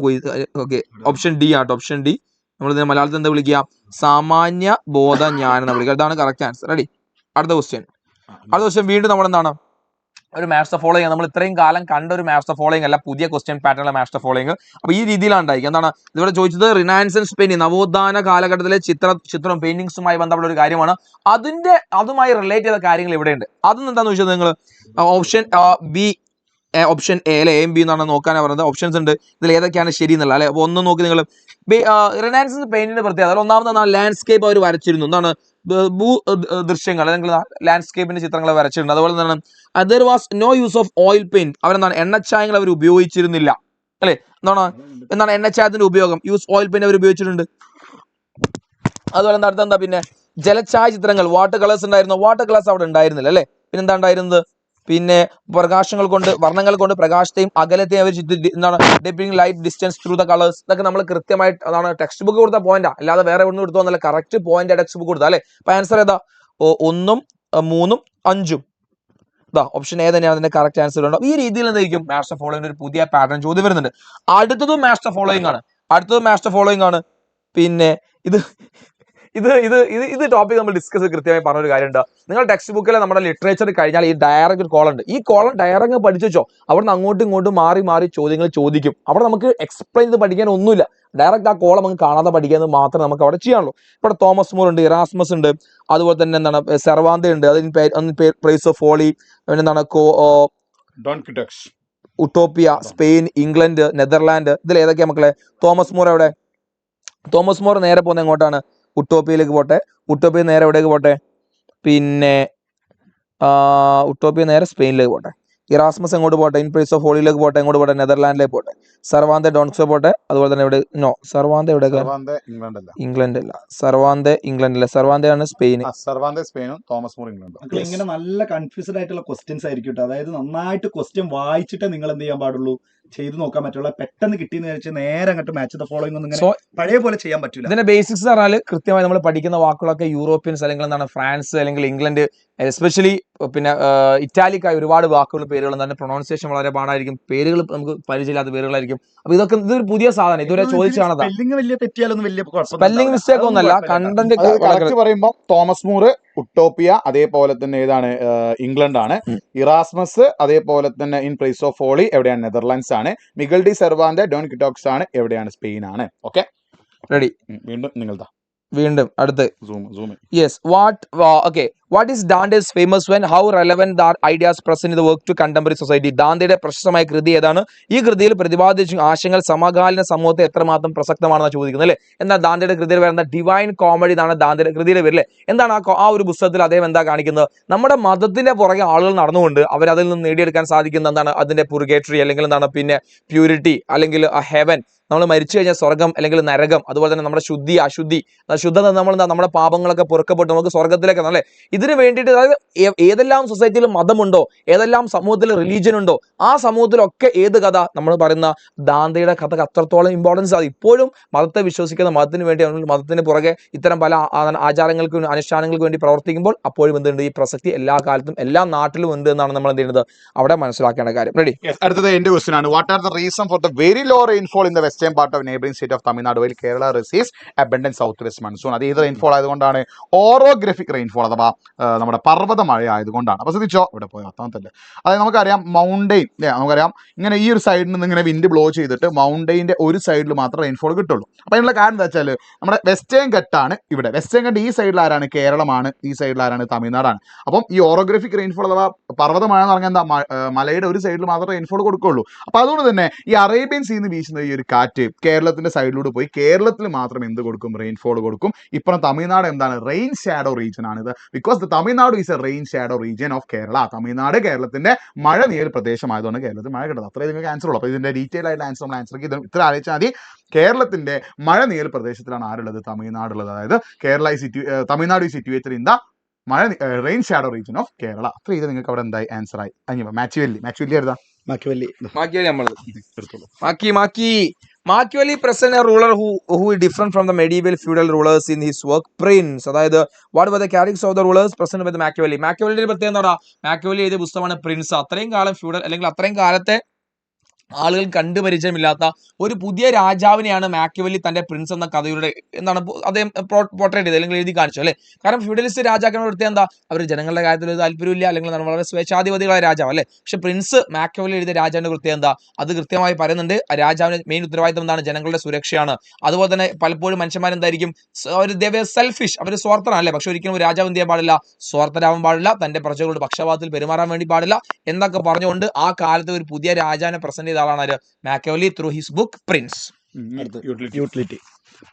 ഓക്കെ, ഓപ്ഷൻ ഡി ആട്ടോ. ഓപ്ഷൻ ഡി നമ്മൾ ഇതിനെ മലയാളത്തിൽ എന്താ വിളിക്കുക, സാമാന്യ ബോധ ജ്ഞാനം എന്ന് വിളിക്കുക. അതാണ് കറക്റ്റ് ആൻസർ. റെഡി, അടുത്ത ക്വസ്റ്റ്യൻ വീണ്ടും നമ്മൾ എന്താണ്, ഒരു മാത്സ് ഫോളോയിങ്. നമ്മൾ ഇത്രയും കാലം കണ്ട ഒരു മാത്സ് ഫോളോയിങ് അല്ല, പുതിയ ക്വസ്റ്റ്യൻ പാറ്റേണിലെ മാത്സ് ഫോളോയിങ്. അപ്പോൾ ഈ രീതിയിലാണ് ഉണ്ടായിരിക്കും. എന്താണ് ഇവിടെ ചോദിച്ചത്, റിനൈസൻസ് പെയിന്റിംഗ്, നവോത്ഥാന കാലഘട്ടത്തിലെ ചിത്രം പെയിന്റിങ്സുമായി ബന്ധപ്പെട്ട ഒരു കാര്യമാണ്. അതുമായി റിലേറ്റ് ചെയ്ത കാര്യങ്ങൾ ഇവിടെയുണ്ട്. അതൊന്നും എന്താണെന്ന് ചോദിച്ചത് നിങ്ങൾ ഓപ്ഷൻ ബി, ഓപ്ഷൻ എ അല്ലെ, എയും ബി എന്നാണ് നോക്കാനാണ് പറഞ്ഞത്. ഓപ്ഷൻസ് ഉണ്ട്, ഇതിൽ ഏതൊക്കെയാണ് ശരി എന്നല്ല അല്ലെ. അപ്പോൾ ഒന്ന് നോക്കി നിങ്ങൾ, റിനൈസൻസ് പെയിന്റിന്റെ പ്രത്യേകത ഒന്നാമത് ലാൻഡ്സ്കേപ്പ് അവർ വരച്ചിരുന്നു. എന്താണ്, ദൃശ്യങ്ങൾ അല്ലെങ്കിൽ ലാൻഡ്സ്കേപ്പിന്റെ ചിത്രങ്ങൾ വരച്ചിട്ടുണ്ട്. അതുപോലെ തന്നെ there was no use of oil paint, അവരെന്താണ് എണ്ണച്ചായങ്ങൾ അവർ ഉപയോഗിച്ചിരുന്നില്ല അല്ലെ. എന്താണ് എണ്ണച്ചായത്തിന്റെ ഉപയോഗം, യൂസ് ഓയിൽ പെയിന്റ് അവർ ഉപയോഗിച്ചിട്ടുണ്ട്. അതുപോലെ എന്താ പിന്നെ ജലഛായ ചിത്രങ്ങൾ, വാട്ടർ കളേഴ്സ് ഉണ്ടായിരുന്നു, വാട്ടർ കളേഴ്സ് അവിടെ ഉണ്ടായിരുന്നില്ല അല്ലെ. പിന്നെ എന്താ ഉണ്ടായിരുന്നത്, പിന്നെ വർണ്ണങ്ങൾ കൊണ്ട് പ്രകാശത്തെയും അകലത്തെയും അവർ എന്താണ് dipping light distance through the colours. ഇതൊക്കെ നമ്മൾ കൃത്യമായിട്ട് അതാണ് ടെക്സ്റ്റ് ബുക്ക് കൊടുത്ത പോയിന്റാ, അല്ലാതെ വേറെ ഒന്നും എടുത്തോന്നല്ല, കറക്റ്റ് പോയിന്റ് ടെക്സ്റ്റ് ബുക്ക് കൊടുത്താൽ അല്ലെ. അപ്പൊ ആൻസർ ഏതാ, 1ഉം 3ഉം 5ഉം. ഇതാ ഓപ്ഷൻ എ തന്നെയാണ് അതിന്റെ കറക്റ്റ് ആൻസർ. ഉണ്ടാവും. ഈ രീതിയിൽ എന്തായിരിക്കും മാത്സ് ഫോളോയിങ് ഒരു പുതിയ പാറ്റേൺ ചോദ്യം വരുന്നുണ്ട്. അടുത്തതും മാത്സ് ഫോളോയിങ് ആണ്. പിന്നെ ഇത് ടോപ്പിക് നമ്മൾ ഡിസ്കസ് കൃത്യമായി പറഞ്ഞൊരു കാര്യമുണ്ട്. നിങ്ങൾ ടെക്സ്റ്റ് ബുക്കിലെ നമ്മുടെ ലിറ്ററേച്ചർ കഴിഞ്ഞാൽ ഈ ഡയറക്റ്റ് ഒരു കോളം ഉണ്ട്. ഈ കോളം ഡയറക്റ്റ് പഠിച്ചു വെച്ചോ, അവിടെ നിന്ന് അങ്ങോട്ടും ഇങ്ങോട്ടും മാറി ചോദ്യങ്ങൾ ചോദിക്കും. അവിടെ നമുക്ക് എക്സ്പ്ലെയിൻ ചെയ്ത് പഠിക്കാൻ ഒന്നുമില്ല, ഡയറക്റ്റ് ആ കോളം നമുക്ക് കാണാതെ പഠിക്കാൻ മാത്രമേ നമുക്ക് അവിടെ ചെയ്യാനുള്ളൂ. ഇവിടെ തോമസ് മൂർ ഉണ്ട്, ഇറാസ്മസ് ഉണ്ട്, അതുപോലെ തന്നെ എന്താണ് സെർവാന്ത ഉണ്ട്, അതിന് പ്രൈസ് ഓഫ് ഫോളി, പിന്നെ എന്താണ് ഉട്ടോപ്പിയ, സ്പെയിൻ, ഇംഗ്ലണ്ട്, നെതർലാൻഡ്. ഇതിൽ ഏതൊക്കെയാ മക്കളെ? തോമസ് മൂർ നേരെ പോകുന്നത് എങ്ങോട്ടാണ്? ഉട്ടോപ്പിയയിലേക്ക് പോട്ടെ. ഉട്ടോപ്പിയ നേരെ എവിടേക്ക് പോട്ടെ? പിന്നെ ഉട്ടോപ്പിയ നേരെ സ്പെയിനിലേക്ക് പോട്ടെ. ഇറാസ്മസ് എങ്ങോട്ട് പോട്ടെ? ഇൻ പ്രൈസ് ഓഫ് ഹോളിയിലേക്ക് പോട്ടെ. എങ്ങോട്ട് പോട്ടെ? നെതർലാൻഡിലേക്ക് പോട്ടെ. സർവാന്തെ ഡോൺസോ പോട്ടെ. അതുപോലെ തന്നെ ഇവിടെ സർവാന്തെ എവിടെ? ഇംഗ്ലണ്ട് അല്ല, സർവാന്തെ ഇംഗ്ലണ്ട് അല്ല, സർവാന്തെയാണ് സ്പെയിൻ. Thomas More England. ഇങ്ങനെ നല്ല കൺഫ്യൂസ്ഡ് ആയിട്ടുള്ള ക്വസ്റ്റ്യൻസ് ആയിരിക്കും. അതായത് നന്നായിട്ട് ക്വസ്റ്റ്യൻ വായിച്ചിട്ടേ നിങ്ങൾ എന്ത് ചെയ്യാൻ പാടുള്ളൂ, ചെയ്ത് നോക്കാൻ പറ്റുള്ള. പെട്ടെന്ന് കിട്ടിയെന്ന് വെച്ചാൽ നേരെ അങ്ങോട്ട് മാച്ച് ദ ഫോളോയിങ് ഒന്നും ഇങ്ങനെ പഴയ പോലെ ചെയ്യാൻ പറ്റില്ല. ഇതിന്റെ ബേസിക്സ് പറഞ്ഞാൽ കൃത്യമായി നമ്മൾ പഠിക്കുന്ന വാക്കുകളൊക്കെ യൂറോപ്യൻസ് അല്ലെങ്കിൽ എന്താണ് ഫ്രാൻസ് അല്ലെങ്കിൽ ഇംഗ്ലണ്ട്, എസ്പെഷ്യലി പിന്നെ ഇറ്റാലിക്കായി ഒരുപാട് വാക്കുകൾ പേരുകൾ തന്നെ പ്രൊണൗൺസിയേഷൻ വളരെ പാടായിരിക്കും. പേരുകൾ നമുക്ക് പരിചയമില്ലാത്ത പേരുകളായിരിക്കും. അപ്പൊ ഇതൊരു പുതിയ സാധനം, ഇതുവരെ ചോദിച്ചാണ്. സ്പെല്ലിംഗ് മിസ്റ്റേക്ക് ഒന്നല്ല, കണ്ടന്റ് പറയുമ്പോൾ തോമസ് മൂർ ഉട്ടോപ്പിയ, അതേപോലെ തന്നെ ഏതാണ് ഇംഗ്ലണ്ട് ആണ്. ഇറാസ്മസ് അതേപോലെ തന്നെ ഇൻ പ്രൈസ് ഓഫ് ഫോളി എവിടെയാണ്? നെതർലാൻഡ്സ് ആണ്. മിഗൽ ഡി സെർവാന്തെ ഡോൺ കിറ്റോക്സ് ആണ് എവിടെയാണ്? സ്പെയിൻ ആണ്. Okay, ready. വീണ്ടും നിങ്ങളുടെ വീണ്ടും അടുത്ത് zoom. Yes what is Dante's famous when how relevant are ideas present in the work to contemporary society. ഡാന്റെയുടെ പ്രശസ്തമായ കൃതി ഏതാണ്? ഈ കൃതിയിൽ പ്രതിപാദിച്ച ആശയങ്ങൾ സമകാലീന സമൂഹത്തെ എത്രമാത്രം പ്രസക്തമാണെന്ന് ചോദിക്കുന്നത് അല്ലേ. എന്നാൽ ഡാന്റെയുടെ കൃതിയിൽ വരുന്ന ഡിവൈൻ കോമഡി എന്നാണ് ഡാന്റെയുടെ കൃതിയുടെ പേര് അല്ലേ. എന്താണ് ആ ഒരു പുസ്തകത്തിൽ അദ്ദേഹം എന്താ കാണിക്കുന്നത്? നമ്മുടെ മതത്തിന്റെ പുറകെ ആളുകൾ നടന്നുകൊണ്ട് അവരതിൽ നിന്ന് നേടിയെടുക്കാൻ സാധിക്കുന്ന എന്താണ് അതിന്റെ പുർഗേറ്ററി അല്ലെങ്കിൽ എന്താണ് പിന്നെ പ്യൂരിറ്റി അല്ലെങ്കിൽ ഹെവൻ, നമ്മൾ മരിച്ചു കഴിഞ്ഞാൽ സ്വർഗം അല്ലെങ്കിൽ നരകം, അതുപോലെ തന്നെ നമ്മുടെ ശുദ്ധി അശുദ്ധി, ശുദ്ധത നമ്മൾ നമ്മുടെ പാപങ്ങളൊക്കെ പൊറുക്കപ്പെട്ട് നമുക്ക് സ്വർഗത്തിലേക്ക് അല്ലേ. ഇതിന് വേണ്ടിയിട്ട് അതായത് ഏതെല്ലാം സൊസൈറ്റിയിൽ മതമുണ്ടോ, ഏതെല്ലാം സമൂഹത്തിൽ റിലീജിയൻ ഉണ്ടോ, ആ സമൂഹത്തിലൊക്കെ ഏത് കഥ നമ്മൾ പറയുന്ന ദാന്തയുടെ കഥക്ക് അത്രത്തോളം ഇമ്പോർട്ടൻസ് ആണ്. ഇപ്പോഴും മതത്തെ വിശ്വസിക്കുന്ന മതത്തിന് വേണ്ടി മതത്തിന് പുറകെ ഇത്തരം പല ആചാരങ്ങൾക്കും അനുഷ്ഠാനങ്ങൾക്ക് വേണ്ടി പ്രവർത്തിക്കുമ്പോൾ അപ്പോഴും എന്തുണ്ട്, ഈ പ്രസക്തി എല്ലാ കാലത്തും എല്ലാ നാട്ടിലും ഉണ്ട് എന്നാണ് നമ്മൾ എന്ത് ചെയ്യുന്നത് അവിടെ മനസ്സിലാക്കേണ്ട കാര്യം. റെഡി? അടുത്തത് എന്റെ ക്വസ്റ്റൻ ആണ്. What are the reason for the very low rainfall in the western part of neighbouring state of Tamil Nadu while Kerala receives abundant south west monsoon? അത് ഏത് റെയിൻഫോൾ ആയതുകൊണ്ടാണ്? ഓറോഗ്രഫിക് റെയിൻഫോൾ അഥവാ നമ്മുടെ പർവ്വത മഴ ആയതുകൊണ്ടാണ്. അപ്പോൾ ശ്രദ്ധിച്ചോ, ഇവിടെ പോയി അത്താമത്തല്ലേ. അതായത് നമുക്കറിയാം മൗണ്ടെയിൻ അല്ലേ, നമുക്കറിയാം ഇങ്ങനെ ഈ ഒരു സൈഡിൽ നിന്ന് ഇങ്ങനെ വിൻഡ് ബ്ലോ ചെയ്തിട്ട് മൗണ്ടെയിൻ്റെ ഒരു സൈഡിൽ മാത്രമേ റെയിൻഫോൾ കിട്ടുള്ളൂ. അപ്പോൾ അതിനുള്ള കാരണം എന്താ വെച്ചാൽ നമ്മുടെ വെസ്റ്റേൺ ഘട്ടാണ് ഇവിടെ. വെസ്റ്റേൺ ഘട്ട് ഈ സൈഡിൽ ആരാണ്? കേരളമാണ്. ഈ സൈഡിൽ ആരാണ്? തമിഴ്നാടാണ്. അപ്പം ഈ ഓറോഗ്രഫിക് റെയിൻഫോൾ അഥവാ പർവ്വത മഴ എന്ന് പറഞ്ഞാൽ എന്താ, മലയുടെ ഒരു സൈഡിൽ മാത്രമേ റെയിൻഫോൾ കൊടുക്കുകയുള്ളൂ. അപ്പോൾ അതുകൊണ്ട് തന്നെ ഈ അറേബ്യൻ സീന്ന് വീശുന്ന ഈ ഒരു കാറ്റ് കേരളത്തിന്റെ സൈഡിലൂടെ പോയി കേരളത്തിൽ മാത്രം എന്ത് കൊടുക്കും? റെയിൻഫോൾ കൊടുക്കും. ഇപ്പം തമിഴ്നാട് എന്താണ്? റെയിൻ ഷാഡോ റീജിയൻ ആണിത്. Because the Tamil Nadu is A rain shadow region of Kerala. Tamil Nadu കേരളത്തിന്റെ മഴ നിഴൽ പ്രദേശമായതുകൊണ്ട് കേരളത്തിൽ മഴ കിട്ടുന്നത്. അത്രയും നിങ്ങൾക്ക് ആൻസർ ഉള്ളൂ. അപ്പോൾ ഇതിന്റെ ഡീറ്റെയിൽ ആയിട്ട് ആൻസർ ഇത്ര ആലോചിച്ചാൽ മതി. കേരളത്തിന്റെ മഴ നിഴൽ പ്രദേശത്തിലാണ് ആരുള്ളത്? തമിഴ്നാടുള്ളത്. അതായത് Tamil Nadu is situated in the rain shadow region of Kerala. അത്ര ഇത് നിങ്ങൾക്ക് അവിടെ എന്തായി ആൻസർ ആയി. മാച്ചുവല്ലി എഴുതാം. Machiavelli present a ruler who is different from the medieval feudal rulers in his work Prince. അതായത് what were the characteristics of the rulers present with Machiavelli? Machiavelli പ്രത്യേകം എന്താ? Machiavelli എഴുതിയ പുസ്തകമാണ് പ്രിൻസ്. അത്രയും കാലം ഫ്യൂഡൽ അല്ലെങ്കിൽ അത്രയും കാലത്തെ ആളുകൾ കണ്ടുപരിചയമില്ലാത്ത ഒരു പുതിയ രാജാവിനെയാണ് മാക്കിയവെല്ലി തന്റെ പ്രിൻസ് എന്ന കഥയുടെ എന്താണ് അദ്ദേഹം പോർട്രേറ്റ് ചെയ്ത് അല്ലെങ്കിൽ എഴുതി കാണിച്ചു അല്ലേ. കാരണം ഫ്യൂഡലിസ്റ്റ് രാജാക്കളുടെ അടുത്ത് എന്താ, അവർ ജനങ്ങളുടെ കാര്യത്തിൽ ഒരു താല്പര്യമില്ല അല്ലെങ്കിൽ വളരെ സ്വേച്ഛാധിപതികളായ രാജാവ് അല്ലേ. പക്ഷെ പ്രിൻസ് മാക്കിയവെല്ലി എഴുതിയ രാജാവിന്റെ കൃത്യം എന്താ, അത് കൃത്യമായി പറയുന്നുണ്ട്. ആ രാജാവിന്റെ മെയിൻ ഉത്തരവാദിത്തം എന്താണ്? ജനങ്ങളുടെ സുരക്ഷയാണ്. അതുപോലെ തന്നെ പലപ്പോഴും മനുഷ്യന്മാരെന്തായിരിക്കും, ഒരു സെൽഫിഷ്, അവർ സ്വാർത്ഥനല്ലേ. പക്ഷെ ഒരിക്കലും ഒരു രാജാവ് എന്ത് ചെയ്യാൻ പാടില്ല? സ്വാർത്ഥരാവാൻ പാടില്ല, തന്റെ പ്രജകളോട് പക്ഷപാതത്തിൽ പെരുമാറാൻ വേണ്ടി പാടില്ല എന്നൊക്കെ പറഞ്ഞുകൊണ്ട് ആ കാലത്ത് ഒരു പുതിയ രാജാവിനെ പ്രസന്റ് ചെയ്ത ആളാണ് Machiavelli through his book Prince. Utility.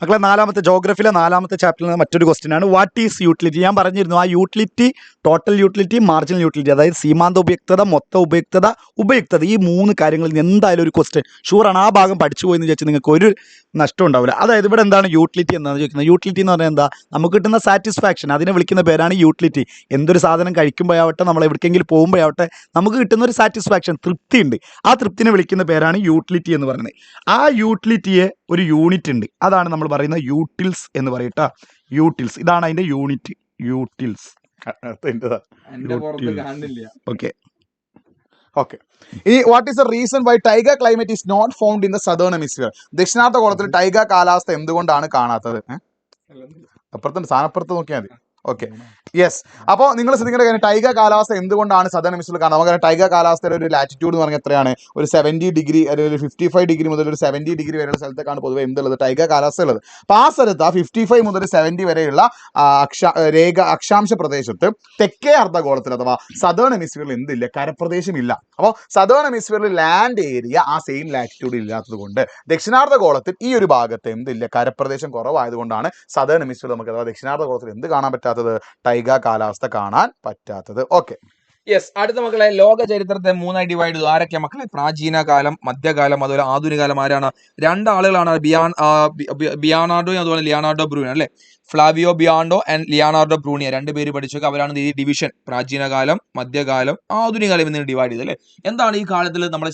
മക്കളെ, നാലാമത്തെ ജോഗ്രഫിയിലെ നാലാമത്തെ ചാപ്റ്ററിൽ മറ്റൊരു ക്വസ്റ്റ്യൻ ആണ്, വാട്ട് ഈസ് യൂട്ടിലിറ്റി? ഞാൻ പറഞ്ഞിരുന്നു ആ utility, total utility, marginal utility, അതായത് സീമാന്ത ഉപയുക്തത, മൊത്ത ഉപയുക്തത, ഈ മൂന്ന് കാര്യങ്ങളിൽ എന്തായാലും ഒരു ക്വസ്റ്റ്യൻ ഷുവറാണ്. ആ ഭാഗം പഠിച്ചു പോയെന്ന് വിചാരിച്ചാൽ നിങ്ങൾക്ക് ഒരു നഷ്ടം ഉണ്ടാവില്ല. അതായത് ഇവിടെ എന്താണ് യൂട്ടിലിറ്റി എന്നാണ് ചോദിക്കുന്നത്. യൂട്ടിലിറ്റി എന്ന് പറഞ്ഞാൽ എന്താ? നമുക്ക് കിട്ടുന്ന സാറ്റിസ്ഫാക്ഷൻ, അതിനെ വിളിക്കുന്ന പേരാണ് യൂട്ടിലിറ്റി. എന്തൊരു സാധനം കഴിക്കുമ്പോഴാവട്ടെ, നമ്മൾ എവിടേക്കെങ്കിലും പോകുമ്പോഴാവട്ടെ, നമുക്ക് കിട്ടുന്ന ഒരു സാറ്റിസ്ഫാക്ഷൻ, തൃപ്തിയുണ്ട്. ആ തൃപ്തിനെ വിളിക്കുന്ന പേരാണ് യൂട്ടിലിറ്റി എന്ന് പറയുന്നത്. ആ യൂട്ടിലിറ്റിയെ ഒരു യൂണിറ്റ് ഉണ്ട്, അതാണ് നമ്മൾ പറയുന്ന യൂട്ടിൽസ് എന്ന് പറയട്ടാ. യൂട്ടിൽസ്, ഇതാണ് അതിന്റെ യൂണിറ്റ്. യൂട്ടിൽസ്. ഓക്കെ. ഇനി what is the reason why taiga climate is not found in the southern hemisphere? ദക്ഷിണാർദ്ധ ഗോളത്തിൽ ടൈഗ കാലാവസ്ഥ എന്തുകൊണ്ടാണ് കാണാത്തത്? അപ്പുറത്തുണ്ട്, സ്ഥാനപ്പുറത്ത് നോക്കിയാൽ മതി. Okay, yes. അപ്പോൾ നിങ്ങൾ ശ്രദ്ധിക്കേണ്ട കാര്യം, ടൈഗ കാലാവസ്ഥ എന്തുകൊണ്ടാണ് സദേൺ ഹെമിസ്ഫിയറിൽ കാണുന്നത്? നമുക്കറിയാം ടൈഗ കാലാവസ്ഥയുടെ ഒരു ലാറ്റിറ്റ്യൂഡ് എന്ന് പറഞ്ഞാൽ എത്രയാണ്? ഒരു 70 ഡിഗ്രി അല്ലെങ്കിൽ ഒരു 55 ഡിഗ്രി മുതൽ ഒരു 70 ഡിഗ്രി വരെയുള്ള സ്ഥലത്തേക്കാണ് പൊതുവെ എന്തുള്ളത്? ടൈഗ കാലാവസ്ഥ ഉള്ളത്. അപ്പോൾ ആ സ്ഥലത്ത് ആ 55 മുതൽ 70 വരെയുള്ള അക്ഷാംശ പ്രദേശത്ത് തെക്കേ അർദ്ധഗോളത്തിൽ അഥവാ സദേൺ ഹെമിസ്ഫിയറിൽ എന്തില്ല? കരപ്രദേശമില്ല. അപ്പോൾ സദേൺ ഹെമിസ്ഫിയറിൽ ലാൻഡ് ഏരിയ ആ സെയിം ലാറ്റിറ്റ്യൂഡിൽ ഇല്ലാത്തത് കൊണ്ട് ദക്ഷിണാർദ്ധ ഗോളത്തിൽ ഈ ഒരു ഭാഗത്ത് എന്തില്ല? കരപ്രദേശം കുറവായതുകൊണ്ടാണ് സദേൺ ഹെമിസ്ഫിയറിൽ നമുക്ക് അഥവാ ദക്ഷിണാർദ്ധ ഗോളത്തിൽ എന്ത് കാണാൻ പറ്റാത്തത്? ടൈഗ കാലാവസ്ഥ കാണാൻ പറ്റാത്തത്. Okay, yes. അടുത്ത മക്കളെ, ലോക ചരിത്രത്തെ മൂന്നായി ഡിവൈഡ് ചെയ്തു. ആരൊക്കെ മക്കളെ? പ്രാചീന കാലം, മധ്യകാലം, അതുപോലെ ആധുനിക കാലം. ആരാണ്? രണ്ടാളുകളാണ്, ബിയാനാർഡോയും അതുപോലെ ലിയോണാർഡോ ബ്രൂണിയോ അല്ലെ. ഫ്ലാവിയോ ബിയാൻഡോ ആൻഡ് ലിയോണാർഡോ ബ്രൂണിയോ, രണ്ടുപേര് പഠിച്ചൊക്കെ അവരാണ് ഈ ഡിവിഷൻ, പ്രാചീനകാലം, മധ്യകാലം, ആധുനിക കാലം എന്നിങ്ങനെ ഡിവൈഡ് ചെയ്ത് അല്ലെ. എന്താണ് ഈ കാലത്തിൽ നമ്മുടെ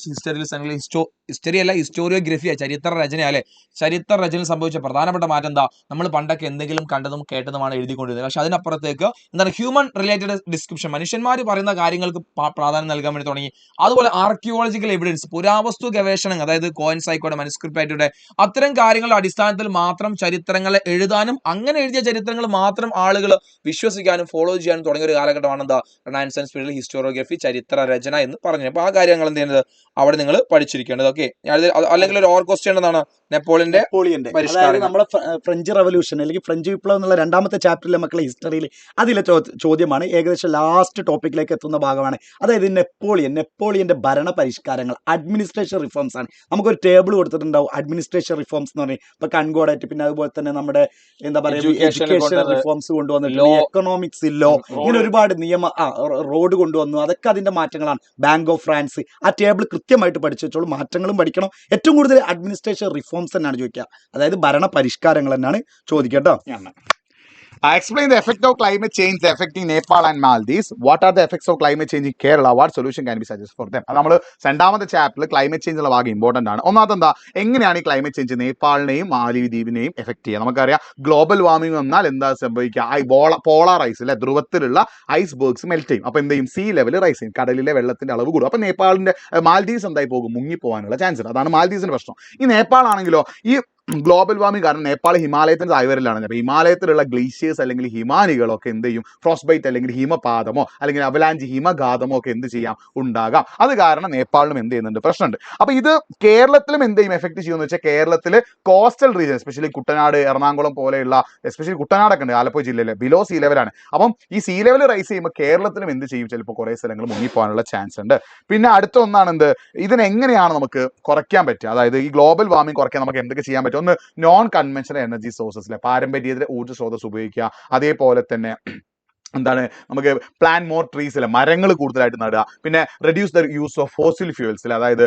ഹിസ്റ്ററി അല്ല, ഹിസ്റ്റോറിയോഗ്രഫിയാ, ചരിത്ര രചന അല്ലെ. ചരിത്ര രചനയിൽ സംഭവിച്ച പ്രധാനപ്പെട്ട മാറ്റം എന്താ? നമ്മൾ പണ്ടൊക്കെ എന്തെങ്കിലും കണ്ടതും കേട്ടതുമാണ് എഴുതിക്കൊണ്ടിരുന്നത്. പക്ഷെ അതിനപ്പുറത്തേക്ക് എന്താണ്? ഹ്യൂമൻ റിലേറ്റഡ് ഡിസ്ക്രിപ്ഷൻ, മനുഷ്യന്മാർ പറയുന്ന കാര്യങ്ങൾക്ക് പ്രാധാന്യം നൽകാൻ വേണ്ടി തുടങ്ങി. അതുപോലെ ആർക്കിയോളജിക്കൽ എവിഡൻസ്, പുരാവസ്തു ഗവേഷണങ്ങൾ, അതായത് കോയിൻസ് ആയിക്കോട്ടെ, മനുസ്ക്രിപ്റ്റ് ആയിക്കോട്ടെ, അത്തരം കാര്യങ്ങളുടെ അടിസ്ഥാനത്തിൽ മാത്രം ചരിത്രങ്ങളെ എഴുതാനും അങ്ങനെ എഴുതിയ ചരിത്രങ്ങൾ മാത്രം ആളുകൾ വിശ്വസിക്കാനും ഫോളോ ചെയ്യാനും തുടങ്ങിയ ഒരു കാലഘട്ടമാണ് എന്താ റെനൈസൻസ് പീരിയഡിൽ ഹിസ്റ്റോറിയോഗ്രഫി, ചരിത്ര രചന എന്ന് പറഞ്ഞു. അപ്പൊ ആ കാര്യങ്ങൾ എന്ത് ചെയ്യുന്നത് അവിടെ നിങ്ങൾ പഠിച്ചിരിക്കേണ്ടത്. ഓക്കെ, അല്ലെങ്കിൽ ഒരു ഓർ ക്വസ്റ്റ്യൻ എന്താണ് നെപ്പോളിയന്റെ അതായത് നമ്മളെ ഫ്രഞ്ച് റവല്യൂഷൻ അല്ലെങ്കിൽ ഫ്രഞ്ച് വിപ്ലവം എന്നുള്ള രണ്ടാമത്തെ ചാപ്റ്ററിലെ മക്കളെ ഹിസ്റ്ററിയിൽ അതിലെ ചോദ്യമാണ്. ഏകദേശം ലാസ്റ്റ് ടോപ്പിക്കിലേക്ക് എത്തുന്ന ഭാഗമാണ്. അതായത് നെപ്പോളിയന്റെ ഭരണ പരിഷ്കാരങ്ങൾ, അഡ്മിനിസ്ട്രേഷൻ റിഫോംസ് ആണ്. നമുക്കൊരു ടേബിൾ കൊടുത്തിട്ടുണ്ടാവും അഡ്മിനിസ്ട്രേഷൻ റിഫോംസ് എന്ന് പറഞ്ഞാൽ. ഇപ്പൊ കൺകോഡായിട്ട്, പിന്നെ അതുപോലെ തന്നെ നമ്മുടെ എന്താ പറയുക എഡ്യൂക്കേഷൻ റിഫോംസ് കൊണ്ടുവന്നിട്ടുണ്ട്, എക്കണോമിക്സ് ലോ, ഇങ്ങനെ ഒരുപാട് റോഡ് കൊണ്ടുവന്നു. അതൊക്കെ അതിന്റെ മാറ്റങ്ങളാണ്. ബാങ്ക് ഓഫ് ഫ്രാൻസ്, ആ ടേബിൾ കൃത്യമായിട്ട് പഠിച്ചു വെച്ചോളൂ. മാറ്റങ്ങളും പഠിക്കണം. ഏറ്റവും കൂടുതൽ അഡ്മിനിസ്ട്രേഷൻ റിഫോംസ് തന്നെയാണ് ചോദിക്കുക, അതായത് ഭരണ പരിഷ്കാരങ്ങൾ തന്നെയാണ് ചോദിക്കട്ടോ. Explain the effect of climate change affecting Nepal and Maldives. What are the effects of climate change in Kerala? What solution can be suggested for them? അത് നമ്മൾ രണ്ടാമത്തെ ചാപ്റ്ററിൽ ക്ലൈമറ്റ് ചേഞ്ച് ഉള്ള ഭാഗം ഇമ്പോർട്ടന്റ് ആണ്. ഒന്നാമത്തെ എന്താ, എങ്ങനെയാണ് ഈ ക്ലൈമറ്റ് ചേഞ്ച് നേപ്പാളിനെയും മാലിദ്വീപിനെയും എഫക്ട് ചെയ്യുക? നമുക്കറിയാം ഗ്ലോബൽ വാർമിംഗ് വന്നാൽ എന്താ സംഭവിക്കുക? പോളാർ ഐസ് അല്ലെ, ധ്രുവത്തിലുള്ള ഐസ് ബർഗ്സ് മെൽറ്റ് ചെയ്യും. അപ്പോൾ എന്ത് ചെയ്യും? സീ ലെവൽ റൈസ് ചെയ്യും, കടലിലെ വെള്ളത്തിന്റെ അളവ് കൂടും. അപ്പോൾ നേപ്പാളിന്റെ മാൽദീവ്സ് എന്തായി പോകും? മുങ്ങിപ്പോകാനുള്ള ചാൻസ് ഉണ്ട്. അതാണ് മാൽദീവ്സിന്റെ പ്രശ്നം. ഈ നേപ്പാൾ ആണെങ്കിലോ ഈ ഗ്ലോബൽ വാർമിംഗ് കാരണം നേപ്പാൾ ഹിമാലയത്തിന്റെ താഴ്വരയിലാണ്. അപ്പോൾ ഹിമാലയത്തിലുള്ള ഗ്ലേഷ്യേഴ്സ് അല്ലെങ്കിൽ ഹിമാനികളൊക്കെ എന്ത് ചെയ്യും? ഫ്രോസ്റ്റ് ബൈറ്റ് അല്ലെങ്കിൽ ഹിമപാതമോ അല്ലെങ്കിൽ അവലാഞ്ചി ഹിമഘാതമോ ഒക്കെ എന്ത് ചെയ്യാം? ഉണ്ടാകാം. അത് കാരണം നേപ്പാളിലും എന്ത് ചെയ്യുന്നുണ്ട്? പ്രശ്നമുണ്ട്. അപ്പോൾ ഇത് കേരളത്തിലും എന്ത് ചെയ്യും? എഫക്ട് ചെയ്യുമെന്ന് വെച്ചാൽ കേരളത്തിൽ coastal region, especially Kuttanad, Ernakulam പോലെയുള്ള, എസ്പെഷ്യലി കുട്ടനാടൊക്കെ ഉണ്ട് ആലപ്പുഴ ജില്ലയിൽ, ബിലോ സീ ലെവലാണ്. അപ്പം ഈ സീ ലെവൽ റൈസ് ചെയ്യുമ്പോൾ കേരളത്തിലും എന്ത് ചെയ്യും? ചിലപ്പോൾ കുറേ സ്ഥലങ്ങൾ മുങ്ങിപ്പോകാനുള്ള ചാൻസ് ഉണ്ട്. പിന്നെ അടുത്ത ഒന്നാണ് എന്ത്, ഇതിനെങ്ങനെയാണ് നമുക്ക് കുറയ്ക്കാൻ പറ്റുക? അതായത് ഈ ഗ്ലോബൽ വാർമിംഗ് കുറയ്ക്കാൻ നമുക്ക് എന്തൊക്കെ ചെയ്യാൻ പറ്റും? ഒന്ന്, നോൺ കൺവെൻഷണൽ എനർജി സോഴ്സസിലെ പാരമ്പര്യേതര ഊർജ്ജ സ്രോതസ് ഉപയോഗിക്കുക. അതേപോലെ തന്നെ എന്താണ്, നമുക്ക് പ്ലാൻ മോർ ട്രീസിലെ മരങ്ങൾ കൂടുതലായിട്ട് നടുക. പിന്നെ reduce the use of fossil ഫ്യൂൽസിൽ, അതായത്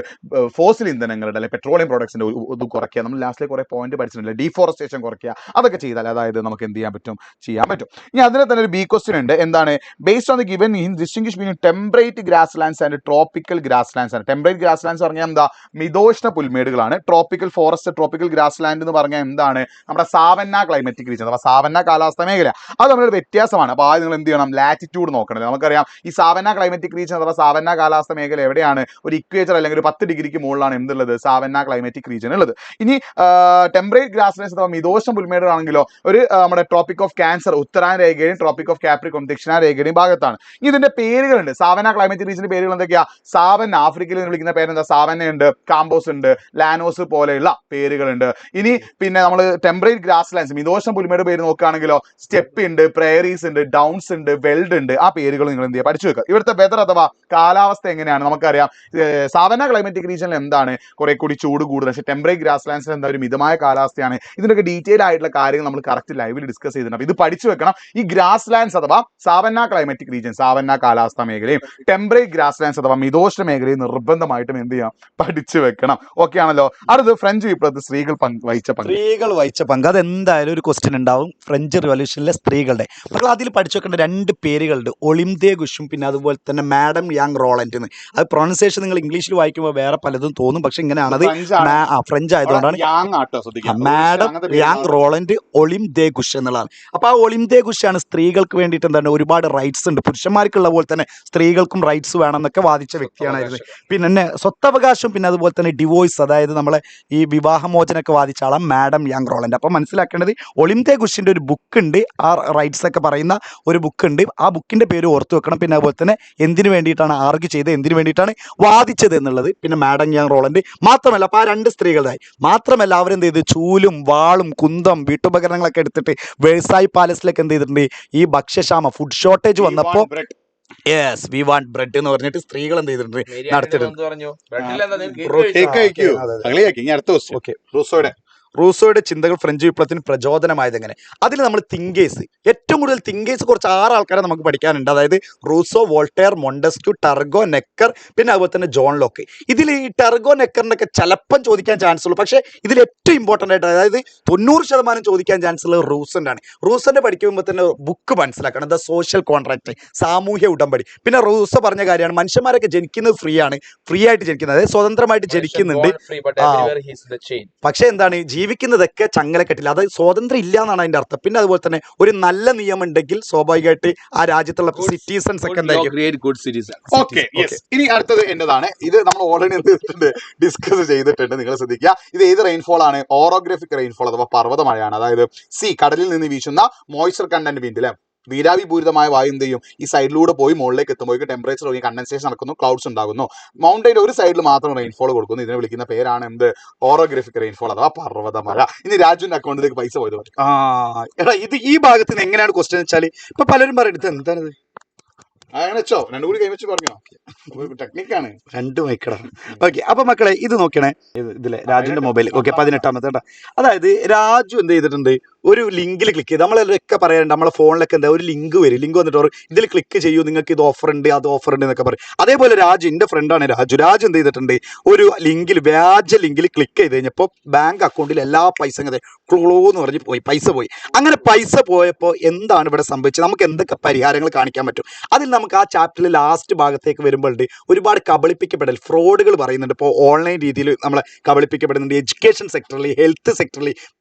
ഫോസിൽ ഇന്ധനങ്ങളുടെ അല്ലെങ്കിൽ പെട്രോളിയം പ്രോഡക്ട്സിന്റെ ഇത് കുറയ്ക്കുക. നമ്മൾ ലാസ്റ്റിലെ കുറേ പോയിന്റ് പഠിച്ചിട്ടില്ല, ഡീഫോറസ്റ്റേഷൻ കുറയ്ക്കുക. അതൊക്കെ ചെയ്താൽ അതായത് നമുക്ക് എന്ത് ചെയ്യാൻ പറ്റും? ചെയ്യാൻ പറ്റും. ഇനി അതിനെ തന്നെ ഒരു ബി ക്വസ്റ്റ്യൻ ഉണ്ട്. എന്താണ്, based on the given distinguish between temperate grasslands and tropical grasslands ആണ്. ടെമ്പറേറ്റ് ഗ്രാസ് ലാൻഡ്സ് പറഞ്ഞാൽ എന്താ? മിതോഷ്ണ പുൽമേടുകളാണ്. Tropical forest, tropical grassland എന്ന് പറഞ്ഞാൽ എന്താണ്? നമ്മുടെ സാവന്ന ക്ലൈമറ്റിക് റീജിയൻ അഥവാ സാവന്ന കാലാവസ്ഥ മേഖല. അത് നമ്മളൊരു വ്യത്യാസമാണ്. അപ്പോൾ ആദ്യം നിങ്ങൾ എന്ത് ചെയ്യണം? ലാറ്റിറ്റ്യൂഡ് നോക്കണം. നമുക്കറിയാം ഈ സാവന്ന ക്ലൈമറ്റിക് റീജിയൻ അഥവാ സാവന്ന കാലാവസ്ഥ മേഖല എവിടെയാണ്? ഒരു ഇക്വേറ്റർ അല്ലെങ്കിൽ ഒരു 10 ഡിഗ്രിക്ക് മുകളിലാണ് എന്തുള്ളത്? സാവന്ന ക്ലൈമറ്റിക് റീജിയൻ ഉള്ളത്. ഇനി ടെമ്പറേറ്റ് ഗ്രാസ് ലാൻഡ്സ് അഥവാ മിതോഷ്ണ പുൽമേടുകളാണെങ്കിലോ ഒരു നമ്മുടെ ട്രോപ്പിക് ഓഫ് ക്യാൻസർ ഉത്തരാൻ രേഖയുടെയും ട്രോപ്പിക് ഓഫ് കാപ്രിക്കോം ദക്ഷിണ രേഖയുടെയും ഭാഗത്താണ്. ഇനി ഇതിന്റെ പേരുകളുണ്ട്. സാവന്ന ക്ലൈമറ്റിക് റീജിയന്റെ പേരുകൾ എന്തൊക്കെയാ? സാവന്ന, ആഫ്രിക്കയിൽ നിന്ന് വിളിക്കുന്ന പേരെന്താ? സാവന്ന ഉണ്ട്, കാമ്പോസ് ഉണ്ട്, ലാനോസ് പോലെയുള്ള പേരുകളുണ്ട്. ഇനി പിന്നെ നമ്മൾ ടെമ്പറേറ്റ് ഗ്രാസ് ലാൻഡ്സ് മിതോഷ്ണ പുൽമേട് പേര് നോക്കുകയാണെങ്കിലോ സ്റ്റെപ്പ് ഉണ്ട്, പ്രയറീസ് ഉണ്ട്, ഡൗൺസ് ഉണ്ട്, വെൽഡ് ഉണ്ട്. ആ പേരുകൾ നിങ്ങൾ എന്ത് ചെയ്യുക? പഠിച്ചു വെക്കുക. ഇവിടുത്തെ വെതർ അഥവാ കാലാവസ്ഥ എങ്ങനെയാണ്? നമുക്കറിയാം സാവന്ന ക്ലൈമറ്റിക് റീജിയനിൽ എന്താണ് കുറെ കൂടി ചൂട് കൂടുതൽ, പക്ഷേ ടെമ്പറേറ്റ് ഗ്രാസ് ലാൻഡ്സിൽ എന്താ ഒരു മിതമായ കാലാവസ്ഥയാണ്. ഇതിനൊക്കെ ഡീറ്റെയിൽ ആയിട്ടുള്ള കാര്യങ്ങൾ നമ്മൾ കറക്റ്റ് ലൈവിൽ ഡിസ്കസ് ചെയ്തിട്ടുണ്ട്. അപ്പോൾ ഇത് പഠിച്ചു വെക്കണം. ഈ ഗ്രാസ് ലാൻഡ്സ് അഥവാ സാവന്ന ക്ലൈമറ്റിക് റീജിയൻ, സാവന്ന കാലാവസ്ഥ മേഖലയും ടെമ്പറേറ്റ് ഗ്രാസ് ലാൻഡ്സ് അഥവാ മിതോഷ്ണ മേഖലയും നിർബന്ധമായിട്ടും എന്ത് ചെയ്യാം? പഠിച്ചു വെക്കണം. ഓക്കെ ആണല്ലോ. അടുത്ത് ഫ്രഞ്ച് വിപ്ലവത്തിൽ സ്ത്രീകൾ വഹിച്ച പങ്ക് അതെന്തായാലും ഒരു ക്വസ്റ്റ്യൻ ഉണ്ടാവും. ഫ്രഞ്ച് റിവല്യൂഷനിലെ സ്ത്രീകളുടെ അപ്പോൾ അതിൽ പഠിച്ചു വെക്കേണ്ട 2 പേരുകളുണ്ട്, ഒളിംദേ ഗുഷും പിന്നെ അതുപോലെ തന്നെ മാഡം യാങ് റോളൻഡ് എന്ന്. അത് പ്രൊണൗൺസിയേഷൻ നിങ്ങൾ ഇംഗ്ലീഷിൽ വായിക്കുമ്പോൾ വേറെ പലതും തോന്നും, പക്ഷെ ഇങ്ങനെയാണത്. ഫ്രഞ്ച് ആയതുകൊണ്ടാണ് മാഡം യാങ് റോളൻഡ് ഒളിംദേ ഗുഷ് എന്നുള്ളതാണ്. അപ്പോൾ ആ ഒളിംദേ ഗുഷാണ് സ്ത്രീകൾക്ക് വേണ്ടിയിട്ട് എന്താണ് ഒരുപാട് റൈറ്റ്സ് ഉണ്ട്, പുരുഷന്മാർക്കുള്ള പോലെ തന്നെ സ്ത്രീകൾക്കും റൈറ്റ്സ് വേണം എന്നൊക്കെ വാദിച്ച വ്യക്തിയാണ്. പിന്നെ സ്വത്തവകാശം പിന്നെ അതുപോലെ തന്നെ ഡിവോഴ്സ്, അതായത് നമ്മളെ ഈ വിവാഹമോചനമൊക്കെ വാദിച്ച ആളാണ് മാഡം യാങ് റോളൻഡ്. അപ്പോൾ മനസ്സിലാക്കേണ്ടത് ഒളിംദേ ഗുഷിൻ്റെ ഒരു ബുക്ക് ഉണ്ട്, ആ റൈറ്റ്സ് ഒക്കെ പറയുന്ന ഒരു ബുക്ക് ഉണ്ട്. ആ ബുക്കിന്റെ പേര് ഓർത്തു വെക്കണം. പിന്നെ അതുപോലെ തന്നെ എന്തിനു വേണ്ടിയിട്ടാണ് ആർഗ്യൂ ചെയ്തത്, എന്തിനു വേണ്ടിയിട്ടാണ് വാദിച്ചത് എന്നുള്ളത്. പിന്നെ മാഡം യാങ് റോളൻഡ് മാത്രമല്ല, അപ്പോൾ ആ 2 സ്ത്രീകളുടെ മാത്രമല്ല അവരെന്ത് ചെയ്ത് ചൂലും വാളും കുന്തം വീട്ടുപകരണങ്ങളൊക്കെ എടുത്തിട്ട് വേഴ്സായി പാലസിലേക്ക് എന്ത് ചെയ്തിട്ടുണ്ട്? ഈ ഭക്ഷ്യക്ഷാമ ഫുഡ് ഷോർട്ടേജ് വന്നപ്പോൾ യെസ് വി വാണ്ട് ബ്രെഡ് എന്ന് പറഞ്ഞിട്ട് സ്ത്രീകൾ എന്ത് ചെയ്തിട്ടുണ്ട്? നടത്തിയിട്ടുണ്ട്. റൂസോയുടെ ചിന്തകൾ ഫ്രഞ്ച് വിപ്ലവത്തിന് പ്രചോദനമായത് എങ്ങനെ? അതിൽ നമ്മൾ തിങ്കേഴ്സ്, ഏറ്റവും കൂടുതൽ തിങ്കേഴ്സ് കുറച്ച് 6 ആൾക്കാരെ നമുക്ക് പഠിക്കാനുണ്ട്. അതായത് റൂസോ, വോൾട്ടയർ, മൊണ്ടസ്ക്യൂ, ടർഗോ, നെക്കർ, പിന്നെ അതുപോലെ തന്നെ ജോൺ ലോക്ക്. ഇതിൽ ഈ ടർഗോ നെക്കറിനൊക്കെ ചിലപ്പം ചോദിക്കാൻ ചാൻസ് ഉള്ളൂ, പക്ഷേ ഇതിൽ ഏറ്റവും ഇമ്പോർട്ടൻ്റ് ആയിട്ട് അതായത് 90% ചോദിക്കാൻ ചാൻസ് ഉള്ളത് റൂസൻ്റെ ആണ്. റൂസൻ്റെ പഠിക്കുമ്പോൾ തന്നെ ബുക്ക് മനസ്സിലാക്കണം, ദ സോഷ്യൽ കോൺട്രാക്ട്, സാമൂഹ്യ ഉടമ്പടി. പിന്നെ റൂസോ പറഞ്ഞ കാര്യമാണ് മനുഷ്യന്മാരൊക്കെ ജനിക്കുന്നത് ഫ്രീ ആണ്, ഫ്രീ ആയിട്ട് ജനിക്കുന്നത്, അതായത് സ്വതന്ത്രമായിട്ട് ജനിക്കുന്നുണ്ട്. പക്ഷേ എന്താണ് ജീവിക്കുന്നതൊക്കെ ചങ്ങലക്കെട്ടില്ല, അത് സ്വാതന്ത്ര്യം ഇല്ല എന്നാണ് അതിൻ്റെ അർത്ഥം. പിന്നെ അതുപോലെ തന്നെ ഒരു നല്ല നിയമം ഉണ്ടെങ്കിൽ സ്വാഭാവികമായിട്ട് ആ രാജ്യത്തുള്ള സിറ്റിസൺസ് ഒക്കെ എന്തായിരിക്കും create good citizen. Okay yes. ഇനി അടുത്തത് എന്റേതാണ്. ഇത് നമ്മൾ ഓൾറെഡി ഡിസ്കസ് ചെയ്തിട്ടുണ്ട്. നിങ്ങൾ ശ്രദ്ധിക്കുക, ഇത് ഏത് റെയിൻഫോൾ ആണ്? ഓറോഗ്രാഫിക് റെയിൻഫോൾ അഥവാ പർവ്വത മഴയാണ്. അതായത് കടലിൽ നിന്ന് വീശുന്ന മോയ്സ്ചർ കണ്ടന്റ് വിൻഡ് അല്ലെ, നീരാവിപൂരിതമായ വായു എന്ത് ചെയ്യും, ഈ സൈഡിലൂടെ പോയി മുകളിലേക്ക് എത്തുമ്പോഴേക്ക് ടെമ്പറേച്ചർ കണ്ടൻസേഷൻ നടക്കുന്നു, ക്ലൗഡ്സ് ഉണ്ടാകുന്നു. മൗണ്ടൈൻ ഒരു സൈഡിൽ മാത്രം റെയിൻഫോൾ കൊടുക്കുന്നു. ഇതിനെ വിളിക്കുന്ന പേരാണ് എന്ത്? ഓറോഗ്രാഫിക് റെയിൻഫോൾ അഥവാ പർവ്വതമഴ. ഇനി രാജുവിന്റെ അക്കൗണ്ടിലേക്ക് പൈസ പോയത് പറയും. എടാ ഇത് ഈ ഭാഗത്ത് നിന്ന് എങ്ങനെയാണ് ക്വസ്റ്റ്യൻ വെച്ചാൽ ഇപ്പൊ പലരും പറയുന്നത് എന്താണിത് അങ്ങനെ വെച്ചോ, രണ്ടും കൂടി കൈവച്ച് പറഞ്ഞോ, ടെക്നിക്കാണ്. രണ്ടും വയ്ക്കണം. ഓക്കെ, അപ്പൊ മക്കളെ ഇത് നോക്കണേ, ഇതിലെ രാജുവിന്റെ മൊബൈൽ. ഓക്കെ, 18-ാമത്തെ കേട്ടോ. അതായത് രാജു എന്ത് ചെയ്തിട്ടുണ്ട്, ഒരു ലിങ്കിൽ ക്ലിക്ക് ചെയ്ത്, നമ്മളൊക്കെ പറയാറുണ്ട് നമ്മളെ ഫോണിലൊക്കെ എന്താ ഒരു ലിങ്ക് വരും, ലിങ്ക് വന്നിട്ട് ഇതിൽ ക്ലിക്ക് ചെയ്യൂ, നിങ്ങൾക്ക് ഇത് ഓഫർ ഉണ്ട് അത് ഓഫർ ഉണ്ട് എന്നൊക്കെ പറയും. അതേപോലെ രാജു, എന്റെ ഫ്രണ്ടാണ് രാജു എന്ത് ചെയ്തിട്ടുണ്ട്, ഒരു ലിങ്കിൽ, വ്യാജ ലിങ്കിൽ ക്ലിക്ക് ചെയ്ത് കഴിഞ്ഞപ്പോൾ ബാങ്ക് അക്കൗണ്ടിൽ എല്ലാ പൈസ ക്ലോന്ന് പറഞ്ഞ് പോയി, പൈസ പോയി. അങ്ങനെ പൈസ പോയപ്പോൾ എന്താണ് ഇവിടെ സംഭവിച്ചത്, നമുക്ക് എന്തൊക്കെ പരിഹാരങ്ങൾ കാണിക്കാൻ പറ്റും, അതിൽ നമുക്ക് ആ ചാപ്റ്ററിൽ ലാസ്റ്റ് ഭാഗത്തേക്ക് വരുമ്പോൾ ഒരുപാട് കബളിപ്പിക്കപ്പെടൽ, ഫ്രോഡുകൾ പറയുന്നുണ്ട്. ഇപ്പോൾ ഓൺലൈൻ രീതിയിൽ നമ്മളെ കബളിപ്പിക്കപ്പെടുന്നുണ്ട്, എഡ്യൂക്കേഷൻ സെക്ടറിൽ, ഹെൽത്ത് സെക്ടറിൽ,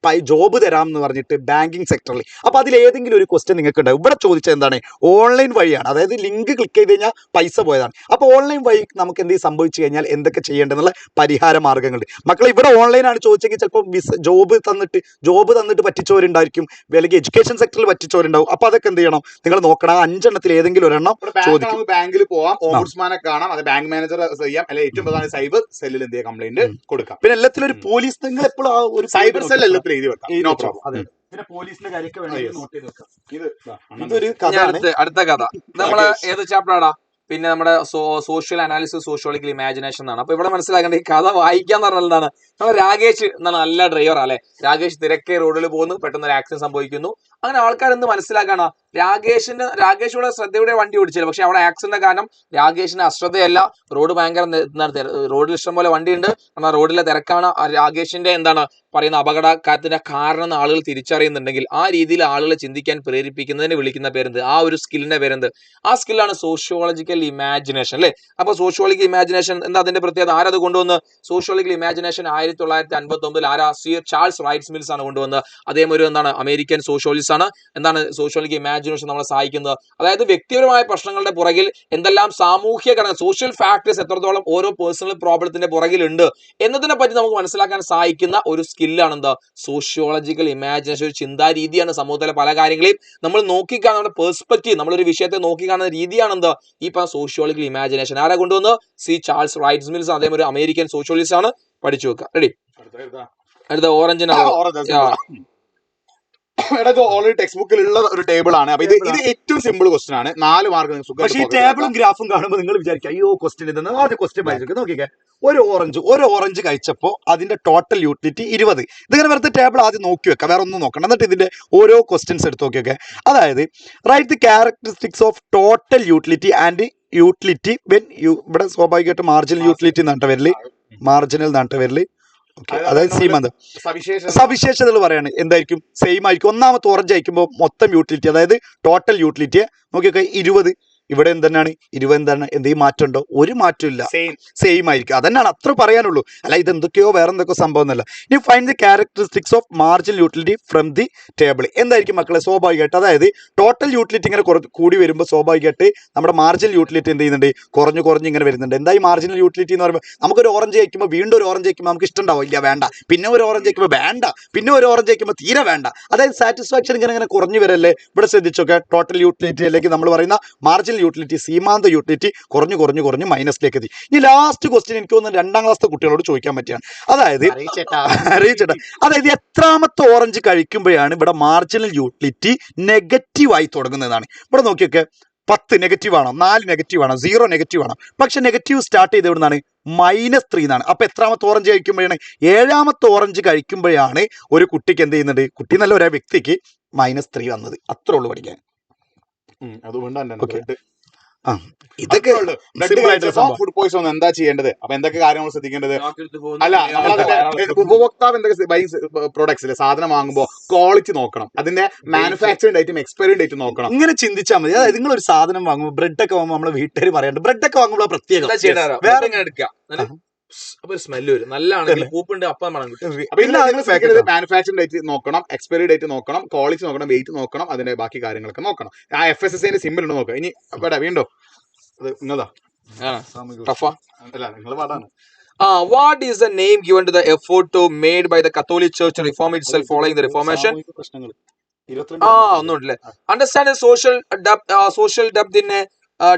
ജോബ് തരാം എന്ന് പറഞ്ഞിട്ട് ബാങ്കിങ് സെക്ടറിൽ. അപ്പോൾ അതിൽ ഏതെങ്കിലും ഒരു ക്വസ്റ്റ്യൻ നിങ്ങൾക്ക് ഉണ്ടാവും. ഇവിടെ ചോദിച്ചത് എന്താണ്, ഓൺലൈൻ വഴിയാണ്, അതായത് ലിങ്ക് ക്ലിക്ക് ചെയ്ത് കഴിഞ്ഞാൽ പൈസ പോയതാണ്. അപ്പോൾ ഓൺലൈൻ വഴി നമുക്ക് എന്ത് സംഭവിച്ചു കഴിഞ്ഞാൽ എന്തൊക്കെ ചെയ്യേണ്ടതെന്നുള്ള പരിഹാര മാർഗ്ഗങ്ങളുണ്ട്. മക്കളെ ഇവിടെ ഓൺലൈനാണ് ചോദിച്ചെങ്കിൽ ചിലപ്പോൾ ജോബ് തന്നിട്ട് പറ്റിച്ചവരുണ്ടായിരിക്കും, അല്ലെങ്കിൽ എഡ്യൂക്കേഷൻ സെക്ടറിൽ പറ്റിച്ചവരുണ്ടാവും. അപ്പോൾ അതൊക്കെ എന്ത് ചെയ്യണം, നിങ്ങൾ നോക്കണം. ആ 5 എണ്ണത്തിൽ ഏതെങ്കിലും ഒരെണ്ണം ചോദിക്കും. ബാങ്കിൽ പോവാം, ഓംബുഡ്സ്മാനെ കാണാം, അത് ബാങ്ക് മാനേജർ ചെയ്യാം, അല്ലെങ്കിൽ ഏറ്റവും പ്രധാന സൈബർ സെല്ലിൽ എന്ത് ചെയ്യാം, കംപ്ലൈന്റ് കൊടുക്കാം. പിന്നെ എല്ലാത്തിലും ഒരു പോലീസ്, നിങ്ങൾ എപ്പോഴും ആ ഒരു സൈബർ സെൽ എല്ലാത്തിലും എഴുതി വെക്കാം, നോ പ്രോബ്ലം. അതെ, പിന്നെ പോലീസിന്റെ കാര്യമൊക്കെ നോട്ട് ചെയ്ത് വെക്കാം. ഇതൊരു അടുത്ത കഥ നമ്മള് ഏത് ചാപ്റ്ററാടാ? പിന്നെ നമ്മുടെ സോഷ്യൽ അനാലിസിസ്, സോഷ്യോളജിക്കൽ ഇമാജിനേഷൻ എന്നാണ്. അപ്പൊ ഇവിടെ മനസ്സിലാക്കേണ്ട, ഈ കഥ വായിക്കാന്ന് പറഞ്ഞാൽ എന്താണ്, നമ്മൾ രാകേഷ് എന്നാണ്, നല്ല ഡ്രൈവർ അല്ലെ, രാകേഷ് തിരക്കെ റോഡിൽ പോകുന്നു, പെട്ടെന്ന് ഒരു ആക്സിഡന്റ് സംഭവിക്കുന്നു. അങ്ങനെ ആൾക്കാരെന്ത് മനസ്സിലാക്കാണ്, രാകേഷോടെ ശ്രദ്ധയോടെ വണ്ടി ഓടിച്ചില്ല, പക്ഷെ അവിടെ ആക്സിഡന്റ് കാരണം രാകേഷിന്റെ അശ്രദ്ധയല്ല, റോഡ് ഭയങ്കര റോഡിൽ ഇഷ്ടംപോലെ വണ്ടിയുണ്ട്, എന്നാൽ റോഡിലെ തിരക്കാണ് രാകേഷിന്റെ എന്താണ് പറയുന്ന അപകടത്തിന്റെ കാരണം ആളുകൾ തിരിച്ചറിയുന്നുണ്ടെങ്കിൽ ആ രീതിയിൽ ആളുകളെ ചിന്തിക്കാൻ പ്രേരിപ്പിക്കുന്നതിന് വിളിക്കുന്ന പേരെന്ത്, ആ ഒരു സ്കില്ലിന്റെ പേരെന്ത്, ആ സ്കില്ലാണ് സോഷ്യോളജിക്കൽ ഇമാജിനേഷൻ അല്ലെ. അപ്പൊ സോഷ്യോളജിക്കൽ ഇമാജിനേഷൻ എന്താ അതിന്റെ പ്രത്യേകത, ആരത് കൊണ്ടുവന്ന്? സോഷ്യോളജിക്കൽ ഇമാജിനേഷൻ 1959 ആരാ? ചാൾസ് റൈറ്റ്സ് മിൽസ് ആണ് കൊണ്ടുവന്നത്. അദ്ദേഹം ഒരു എന്താണ് അമേരിക്കൻ സോഷ്യോളജിസ്റ്റ് ആണ്. എന്താണ് സോഷ്യോളജിക്കൽ ഇമാജിനേഷൻ നമ്മളെ സഹായിക്കുന്നത്, അതായത് വ്യക്തിപരമായ പ്രശ്നങ്ങളുടെ പുറകിൽ എന്തെല്ലാം സാമൂഹ്യ ഘടകങ്ങൾ, സോഷ്യൽ ഫാക്ടേഴ്സ് എത്രത്തോളം ഓരോ പേഴ്സണൽ പ്രോബ്ലത്തിന്റെ പുറകിലുണ്ട് എന്നതിനെ പറ്റി നമുക്ക് മനസ്സിലാക്കാൻ സഹായിക്കുന്ന ഒരു സ്കില്ലാണ് എന്താ സോഷ്യോളജിക്കൽ ഇമാജിനേഷൻ. ഒരു ചിന്താ രീതിയാണ് സമൂഹത്തിലെ പല കാര്യങ്ങളെയും നമ്മൾ നോക്കിക്കാണുന്ന പെർസ്പെക്റ്റീവ്, നമ്മളൊരു വിഷയത്തെ നോക്കിക്കാണുന്ന രീതിയാണ് എന്താ ഈ സോഷ്യോളജിക്കൽ ഇമാജിനേഷൻ. ആരാ കൊണ്ടുവന്ന്? Charles Wrights Mills. അദ്ദേഹം ഒരു അമേരിക്കൻ സോഷ്യോളജിസ്റ്റ് ആണ്. പഠിച്ചു വെക്കുക. റെഡി? അടുത്ത ഓറഞ്ചിനാണ്. ഓൾറെഡി ടെക്സ്റ്റ് ബുക്കിൽ ഉള്ള ഒരു ടേബിൾ ആണ്. അപ്പൊ ഇത് ഏറ്റവും സിമ്പിൾ ക്വസ്റ്റൻ ആണ്, 4 മാർക്ക്. പക്ഷേ ഈ ടേബിളും ഗ്രാഫും കാണുമ്പോൾ നിങ്ങൾ വിചാരിക്കുക അയ്യോ ക്വസ്റ്റ്യൻ ഇതെന്ന്. ആദ്യം ക്വസ്റ്റ്യൻ വായിച്ചു നോക്കിക്കേ, ഒരു ഓറഞ്ച് കഴിച്ചപ്പോൾ അതിന്റെ ടോട്ടൽ യൂട്ടിലിറ്റി 20. ഇതിങ്ങനെ വെറുതെ ടേബിൾ ആദ്യം നോക്കി വെക്കാം, വേറെ ഒന്നും നോക്കണം. എന്നിട്ട് ഇതിന്റെ ഓരോ ക്വസ്റ്റ്യൻസ് എടുത്ത് നോക്കിയൊക്കെ, അതായത് write the characteristics of total utility and utility when ഇവിടെ സ്വാഭാവികമായിട്ട് മാർജിനൽ യൂട്ടിലിറ്റി എന്നാണ് വരല്, മാർജിനൽ എന്നാണ് വരല്. അതായത് സവിശേഷതകൾ പറയാണ് എന്തായിരിക്കും, സെയിം ആയിരിക്കും. ഒന്നാമത്തെ ഓറഞ്ച് അയക്കുമ്പോൾ മൊത്തം യൂട്ടിലിറ്റി, അതായത് ടോട്ടൽ യൂട്ടിലിറ്റിയെ നോക്കിയൊക്കെ 20, ഇവിടെ എന്താണ് 20 എന്താണ്, എന്തെങ്കിലും മാറ്റം ഉണ്ടോ? ഒരു മാറ്റം ഇല്ല, സെയിം ആയിരിക്കും. അതന്നെയാണ്, അത്ര പറയാനുള്ളൂ. അല്ല ഇത് എന്തൊക്കെയോ വേറെ എന്തൊക്കെയോ സംഭവം എന്നല്ല. ഇനി find the characteristics of marginal utility from the table. എന്തായിരിക്കും മക്കളെ? സ്വാഭാവികമായിട്ട് അതായത് ടോട്ടൽ യൂട്ടിലിറ്റി ഇങ്ങനെ കൂടി വരുമ്പോൾ സ്വാഭാവികമായിട്ട് നമ്മുടെ മാർജിനൽ യൂട്ടിലിറ്റി എന്ത് ചെയ്യുന്നുണ്ട്, കുറഞ്ഞ് ഇങ്ങനെ വരുന്നുണ്ട്. എന്താ ഈ മാർജിനൽ യൂട്ടിലിറ്റി എന്ന് പറയുമ്പോൾ, നമുക്കൊരു ഓറഞ്ച് കഴിക്കുമ്പോൾ വീണ്ടും ഒരു ഓറഞ്ച് കഴിക്കുമ്പോൾ നമുക്ക് ഇഷ്ടം ഇല്ല, വേണ്ട, പിന്നെ ഒരു ഓറഞ്ച് കഴിക്കുമ്പോൾ വേണ്ട, പിന്നെ ഒരു ഓറഞ്ച് കഴിക്കുമ്പോൾ തീരെ വേണ്ട. അതായത് സാറ്റിസ്ഫാക്ഷൻ ഇങ്ങനെ കുറഞ്ഞു വരല്ലേ. ഇവിടെ ശ്രദ്ധിച്ചൊക്കെ ടോട്ടൽ യൂട്ടിലിറ്റി അല്ലെങ്കിൽ നമ്മൾ പറയുന്ന മാർജിനൽ യൂട്ടിലിറ്റി, സീമാന്ത യൂട്ടിലിറ്റി കുറഞ്ഞ് മൈനസിലേക്ക് എത്തി. ഈ ലാസ്റ്റ് ക്വസ്റ്റ്യൻ എനിക്ക് തോന്നുന്നു 2ാം ക്ലാസ്സിലെ കുട്ടികളോട് ചോദിക്കാൻ പറ്റിയാണ്. അതായത് അതായത് എത്രാമത്തെ ഓറഞ്ച് കഴിക്കുമ്പോഴാണ് ഇവിടെ മാർജിനൽ യൂട്ടിലിറ്റി നെഗറ്റീവായി തുടങ്ങുന്നതാണ്. ഇവിടെ നോക്കിയൊക്കെ 10 നെഗറ്റീവ് ആണോ, 4 നെഗറ്റീവ് ആണോ, 0 നെഗറ്റീവ് ആണോ? പക്ഷെ നെഗറ്റീവ് സ്റ്റാർട്ട് ചെയ്ത് എവിടുന്നാണ്? -3 എന്നാണ്. അപ്പൊ എത്രാമത്തെ ഓറഞ്ച് കഴിക്കുമ്പോഴാണ്? 7ാമത്തെ ഓറഞ്ച് കഴിക്കുമ്പോഴാണ് ഒരു കുട്ടിക്ക് എന്ത് ചെയ്യുന്നുണ്ട്, കുട്ടി നല്ല ഒരു വ്യക്തിക്ക് -3 വന്നത്. അത്രേ ഉള്ളൂ പഠിക്കാൻ. അതുകൊണ്ട് ഇതൊക്കെ ഫുഡ് പോയിസൺ എന്താ ചെയ്യേണ്ടത്, അപ്പൊ എന്തൊക്കെ കാര്യങ്ങൾ ശ്രദ്ധിക്കേണ്ടത്? അല്ല ഉപഭോക്താവ് എന്തൊക്കെ പ്രോഡക്ട്സിലെ സാധനം വാങ്ങുമ്പോൾ ക്വാളിറ്റി നോക്കണം, അതിന്റെ മാനുഫാക്ചറിംഗ് ഡേറ്റും എക്സ്പയറി ഡേറ്റും നോക്കണം. ഇങ്ങനെ ചിന്തിച്ചാൽ മതി. അതായത് നിങ്ങൾ ഒരു സാധനം വാങ്ങുമ്പോൾ, ബ്രെഡ് ഒക്കെ വാങ്ങുമ്പോൾ നമ്മളെ വീട്ടുകാർ പറയാറുണ്ട്, ബ്രെഡ് ഒക്കെ വാങ്ങുമ്പോൾ പ്രത്യേകം വേറെ എടുക്കുക അപ്പൊ ഒരു സ്മെല്ല് വരും. നല്ലതാണെങ്കിൽ പൂപ്പുണ്ട് അപ്പം മണം കിട്ടും. അപ്പൊ ഇതിൽ നിങ്ങൾ ശ്രദ്ധിക്കുന്നത് മാനുഫാക്ചറിംഗ് ഡേറ്റ് നോക്കണം, എക്സ്പയറി ഡേറ്റ് നോക്കണം, ക്വാളിറ്റി നോക്കണം, വെയിറ്റ് നോക്കണം, അതിന്റെ ബാക്കി കാര്യങ്ങളൊക്കെ നോക്കണം. ആ FSSAIന്റെ സിമ്പിൾ ഉണ്ട് നോക്കാം. ഇനി വീണ്ടോ അത് നിങ്ങളതാ ടഫാ. അല്ല നിങ്ങൾ പാടാണ്. What is the name given to the effort made by the Catholic Church to reform itself following the Reformation? പ്രശ്നങ്ങൾ ഒന്നുമില്ലേ. Understand the social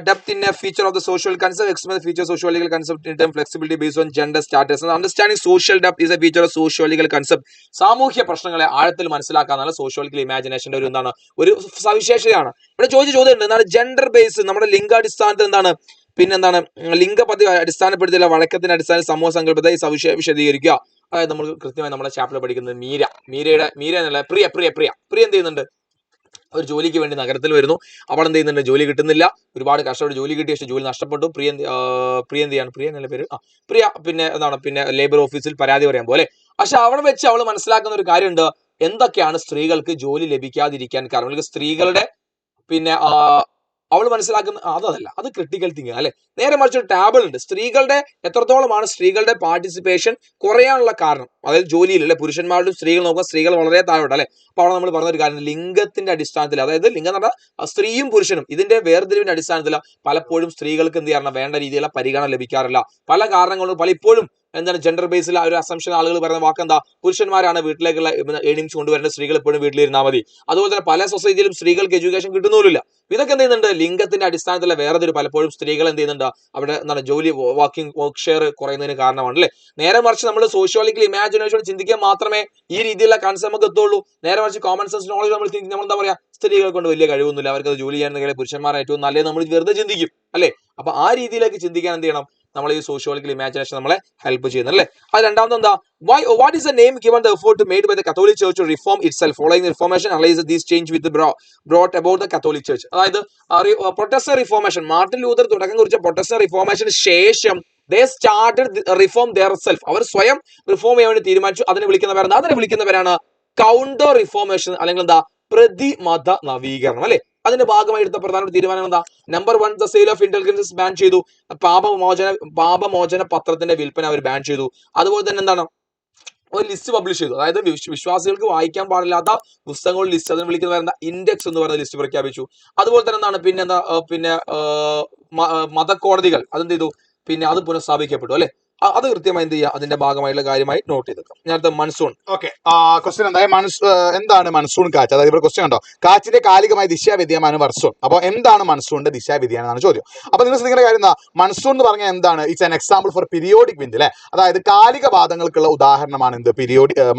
depth in a feature of the social concept, explain the feature of socio-legal concept in term flexibility based on gender status. And understanding social depth is a feature of socio-legal concept. സാമൂഹ്യ പ്രശ്നങ്ങളെ ആഴത്തിൽ മനസ്സിലാക്കാന്നാണ് sociological ഇമാജിനേഷന്റെ ഒരു എന്താണ് ഒരു സവിശേഷതയാണ്. ഇവിടെ ചോദ്യം ഉണ്ട്, എന്താണ് ജെൻഡർ ബേസ്, നമ്മുടെ ലിംഗാടിസ്ഥാനത്തിൽ എന്താണ്, പിന്നെന്താണ് ലിംഗപതി അടിസ്ഥാനപ്പെടുത്തിയുള്ള വഴക്കത്തിന്റെ അടിസ്ഥാന സമൂഹ സങ്കല്പത്തെ വിശദീകരിക്കുക. അതായത് നമ്മൾ കൃത്യമായി നമ്മുടെ ചാപ്റ്റർ പഠിക്കുന്നത് മീര എന്നല്ല പ്രിയ എന്ത് ചെയ്യുന്നുണ്ട്, ഒരു ജോലിക്ക് വേണ്ടി നഗരത്തിൽ വരുന്നു. അവിടെ എന്ത് ചെയ്യുന്നുണ്ട്, ജോലി കിട്ടുന്നില്ല. ഒരുപാട് കഷ്ടപ്പെട്ട് ജോലി കിട്ടിയ ശേഷം ജോലി നഷ്ടപ്പെട്ടു. പ്രിയ എന്ത് ചെയ്യാണ്, പ്രിയ എന്നല്ല പേര്, പ്രിയ പിന്നെ ലേബർ ഓഫീസിൽ പരാതി പറയാൻ പോലെ. പക്ഷെ അവിടെ വെച്ച് അവൾ മനസ്സിലാക്കുന്ന ഒരു കാര്യമുണ്ട്, എന്തൊക്കെയാണ് സ്ത്രീകൾക്ക് ജോലി ലഭിക്കാതിരിക്കാൻ കാരണം. അല്ലെങ്കിൽ സ്ത്രീകളുടെ അവൾ മനസ്സിലാക്കുന്ന അതല്ല, അത് ക്രിട്ടിക്കൽ തിങ്കിങ് അല്ലെ. നേരെ മറിച്ച് ഒരു ടാബിൾ ഉണ്ട്, സ്ത്രീകളുടെ എത്രത്തോളമാണ് സ്ത്രീകളുടെ പാർട്ടിസിപ്പേഷൻ കുറയാനുള്ള കാരണം. അതായത് ജോലിയിൽ അല്ലെ, പുരുഷന്മാരുടെ സ്ത്രീകൾ നോക്കുക, സ്ത്രീകൾ വളരെ താഴോട്ട് അല്ലെ. അപ്പൊ അവിടെ നമ്മൾ പറഞ്ഞൊരു കാര്യം, ലിംഗത്തിന്റെ അടിസ്ഥാനത്തിൽ, അതായത് ലിംഗം എന്ന് പറഞ്ഞാൽ സ്ത്രീയും പുരുഷനും ഇതിന്റെ വേർതിരിവിന്റെ അടിസ്ഥാനത്തിൽ പലപ്പോഴും സ്ത്രീകൾക്ക് എന്ത് ചെയ്യണം, വേണ്ട രീതിയിലുള്ള പരിഗണന ലഭിക്കാറില്ല. പല കാരണങ്ങളും പലപ്പോഴും എന്താണ് ജെൻഡർ ബേസിൽ ഒരു അസംഷൻ ആളുകൾ പറയുന്ന വാക്കെന്താ, പുരുഷന്മാരാണ് വീട്ടിലേക്കുള്ള ഏണിങ്സ് കൊണ്ടുവരേണ്ടത്, സ്ത്രീകൾ എപ്പോഴും വീട്ടിലിരുന്നാൽ മതി. അതുപോലെ തന്നെ പല സൊസൈറ്റിയിലും സ്ത്രീകൾക്ക് എഡ്യൂക്കേഷൻ കിട്ടുന്നില്ല. ഇതൊക്കെ എന്ത് ചെയ്യുന്നുണ്ട്, ലിംഗത്തിന്റെ അടിസ്ഥാനത്തിലുള്ള വേറെ പലപ്പോഴും സ്ത്രീകൾ എന്ത് ചെയ്യുന്നുണ്ട്, അവിടെ എന്താണ് ജോലി വർക്ക് ഷെയർ കുറയുന്നതിന് കാരണമാണ് അല്ലെ. നേരെ മറിച്ച് നമ്മൾ സോഷ്യോളജിക്കൽ ഇമാജിനേഷൻ ചിന്തിക്കാൻ മാത്രമേ ഈ രീതിയിലുള്ള കൺസെപ്റ്റ് നമുക്ക് എത്തുള്ളൂ. നേരെ മറിച്ച് കോമൺ സെൻസ് നോളജ് നമ്മൾ എന്താ പറയാ, സ്ത്രീകളെ കൊണ്ട് വലിയ കഴിവൊന്നുമില്ല, അവർക്ക് അത് ജോലി ചെയ്യാൻ പുരുഷന്മാർ ഏറ്റവും നല്ലത് നമ്മൾ വെറുതെ ചിന്തിക്കും അല്ലെ. അപ്പൊ ആ രീതിയിലേക്ക് ചിന്തിക്കാൻ എന്ത് ചെയ്യണം, നമ്മൾ ഈ സോഷ്യോളജിക്കൽ ഇമാജിനേഷൻ നമ്മളെ ഹെൽപ്പ് ചെയ്യുന്നത് അല്ലേ. അത് രണ്ടാമത് എന്താ, what is the name given the effort made by the Catholic Church to reform itself following the Reformation, analyze these change with brought about the Catholic Church. അതായത് പ്രൊട്ടസ്റ്റന്റ് റിഫോർമേഷൻ, മാർട്ടിൻ ലൂതർ തുടക്കം കുറിച്ച Protestant റിഫോർമേഷന് ശേഷം they started reform themselves. അവർ സ്വയം reform ചെയ്യാൻ വേണ്ടി തീരുമാനിച്ചു. അതിനെ വിളിക്കുന്നവരാണ് counter reformation, അല്ലെങ്കിൽ എന്താ, പ്രതിമത നവീകരണം അല്ലെ. അതിന്റെ ഭാഗമായി എടുത്ത പ്രധാന തീരുമാനം എന്താ, number 1 the sale of intelligence ban ചെയ്തു. പാപമോചന പത്രത്തിന്റെ വിൽപ്പന അവർ ബാൻ ചെയ്തു. അതുപോലെ തന്നെ എന്താണ്, ഒരു ലിസ്റ്റ് പബ്ലിഷ് ചെയ്തു. അതായത് വിശ്വാസികൾക്ക് വായിക്കാൻ പാടില്ലാത്ത പുസ്തകങ്ങളുടെ ലിസ്റ്റ്, അതിന് വിളിക്കുന്ന ഇൻഡെക്സ് എന്ന് പറയുന്ന ലിസ്റ്റ് പ്രഖ്യാപിച്ചു. അതുപോലെ തന്നെ എന്താണ്, മതക്കോടതികൾ അതെന്ത് ചെയ്തു, അത് പുനഃസ്ഥാപിക്കപ്പെട്ടു അല്ലെ. അത് കൃത്യമായി എന്ത് ചെയ്യുക, അതിന്റെ ഭാഗമായിട്ടുള്ള കാര്യമായി നോട്ട് ചെയ്തേക്കാം. ഞാനത്തെ മൺസൂൺ. ഓക്കെ, ക്വസ്റ്റ്യൻ എന്താണ് മൺസൂൺ കാറ്റ്? അതായത് ഇവിടെ ക്വസ്റ്റ്യൻ ഉണ്ടോ, കാറ്റിന്റെ കാലികമായ ദിശാവ്യതിയാനമാണ് മൺസൂൺ. അപ്പൊ എന്താണ് മൺസൂണിന്റെ ദിശാവ്യതിയാനം എന്നാണ് ചോദ്യം. അപ്പൊ നിങ്ങൾ ശ്രദ്ധിക്കുന്ന കാര്യം എന്താ, മൺസൂൺ എന്ന് പറഞ്ഞാൽ എന്താണ്, it's an example for periodic wind അല്ലെ. അതായത് കാലിക വാദങ്ങൾക്കുള്ള ഉദാഹരണമാണ് എന്ത്,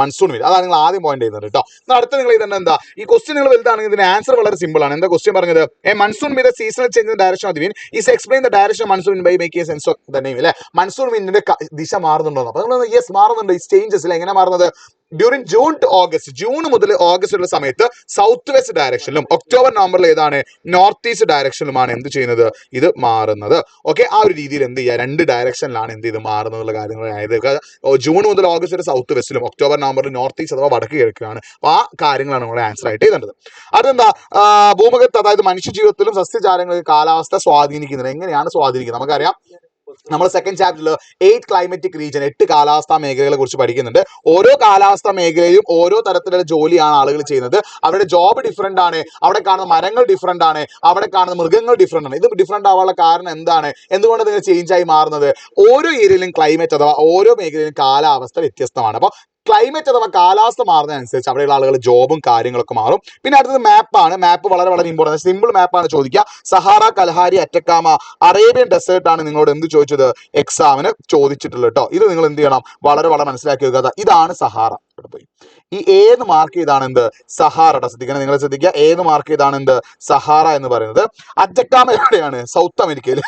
മൺസൂൺ വിൻഡ്. അതാണ് നിങ്ങൾ ആദ്യം പോയിന്റ് ചെയ്യുന്നത് കേട്ടോ. അടുത്ത നിങ്ങൾ ഇതന്നെ എന്താ, ഈ ക്വസ്റ്റ്യൻ നിങ്ങൾ വലുതാണെങ്കിൽ ഇതിന്റെ ആൻസർ വളരെ സിമ്പിൾ ആണ്. എന്താ ക്വസ്റ്റ്യൻ പറഞ്ഞത്, a monsoon wind seasonal change in direction of the wind is explain the direction of monsoon by making a sense of the name അല്ലെ. മൺസൂൺ വിൻഡിന്റെ ദിശ മാറുന്നുണ്ടോ, അപ്പൊ നിങ്ങൾ യെസ് മാറുന്നുണ്ട്. ഈ ചേഞ്ചസ് എങ്ങനെ മാറുന്നത്, during June to August, June മുതൽ ഓഗസ്റ്റ് ഉള്ള സമയത്ത് സൗത്ത് വെസ്റ്റ് ഡയറക്ഷനിലും ഒക്ടോബർ നവംബറിൽ ഏതാണ് നോർത്ത് ഈസ്റ്റ് ഡയറക്ഷനിലുമാണ് എന്ത് ചെയ്യുന്നത്, ഇത് മാറുന്നത്. ഓക്കെ, ആ ഒരു രീതിയിൽ എന്ത് ചെയ്യുക, രണ്ട് ഡയറക്ഷനിലാണ് എന്ത് ചെയ്ത് മാറുന്നുള്ള കാര്യങ്ങൾ. അതായത് ജൂൺ മുതൽ ഓഗസ്റ്റ് വരെ സൗത്ത് വെസ്റ്റിലും ഒക്ടോബർ നവംബറിൽ നോർത്ത് ഈസ്റ്റ് അഥവാ വടക്ക് കിഴക്കാണ്. അപ്പൊ ആ കാര്യങ്ങളാണ് നമ്മൾ ആൻസർ ആയിട്ട് എഴുതേണ്ടത്. അതെന്താ, ഭൂമുഖത്ത് അതായത് മനുഷ്യ ജീവിതത്തിലും സസ്യജാലങ്ങൾക്ക് കാലാവസ്ഥ സ്വാധീനിക്കുന്നത്. എങ്ങനെയാണ് സ്വാധീനിക്കുന്നത് നമുക്കറിയാം. നമ്മൾ സെക്കൻഡ് ചാപ്റ്ററിൽ 8 ക്ലൈമറ്റിക് റീജിയൻ, 8 കാലാവസ്ഥാ മേഖലകളെ കുറിച്ച് പഠിക്കുന്നുണ്ട്. ഓരോ കാലാവസ്ഥാ മേഖലയിലും ഓരോ തരത്തിലുള്ള ജോലിയാണ് ആളുകൾ ചെയ്യുന്നത്. അവരുടെ ജോബ് ഡിഫറെന്റ് ആണ്, അവിടെ കാണുന്ന മരങ്ങൾ ഡിഫറെന്റ് ആണ്, അവിടെ കാണുന്ന മൃഗങ്ങൾ ഡിഫറെന്റ് ആണ്. ഇത് ഡിഫറെന്റ് ആവാനുള്ള കാരണം എന്താണ്, എന്തുകൊണ്ട് നിങ്ങൾ ചേഞ്ച് ആയി മാറുന്നത്, ഓരോ ഏരിയയിലും ക്ലൈമറ്റ് അഥവാ ഓരോ മേഖലയിലും കാലാവസ്ഥ വ്യത്യസ്തമാണ്. അപ്പോൾ ക്ലൈമറ്റ് അഥവാ കാലാവസ്ഥ മാറുന്നതനുസരിച്ച് അവിടെയുള്ള ആളുകൾ ജോബും കാര്യങ്ങളൊക്കെ മാറും. പിന്നെ അടുത്തത് മാപ്പാണ്. മാപ്പ് വളരെ വളരെ ഇമ്പോർട്ടൻറ്റ്, സിമ്പിൾ മാപ്പാണ് ചോദിക്കുക. Sahara, Kalahari, Atacama, Arabian desert ആണ് നിങ്ങളോട് എന്ത് ചോദിച്ചത്, എക്സാമിന് ചോദിച്ചിട്ടുള്ളത് കേട്ടോ. ഇത് നിങ്ങൾ എന്ത് ചെയ്യണം, വളരെ വളരെ മനസ്സിലാക്കി വെക്കുക. ഇതാണ് സഹാറ. പോയി ഈ ഏത് മാർക്ക് ചെയ്താണ് എന്ത്, സഹാറ. ശ്രദ്ധിക്കണം, നിങ്ങൾ ശ്രദ്ധിക്കുക, ഏത് മാർക്ക് ചെയ്താണ് എന്ത്, സഹാറ എന്ന് പറയുന്നത്. അറ്റക്കാമ എവിടെയാണ്, സൗത്ത് അമേരിക്കയിൽ.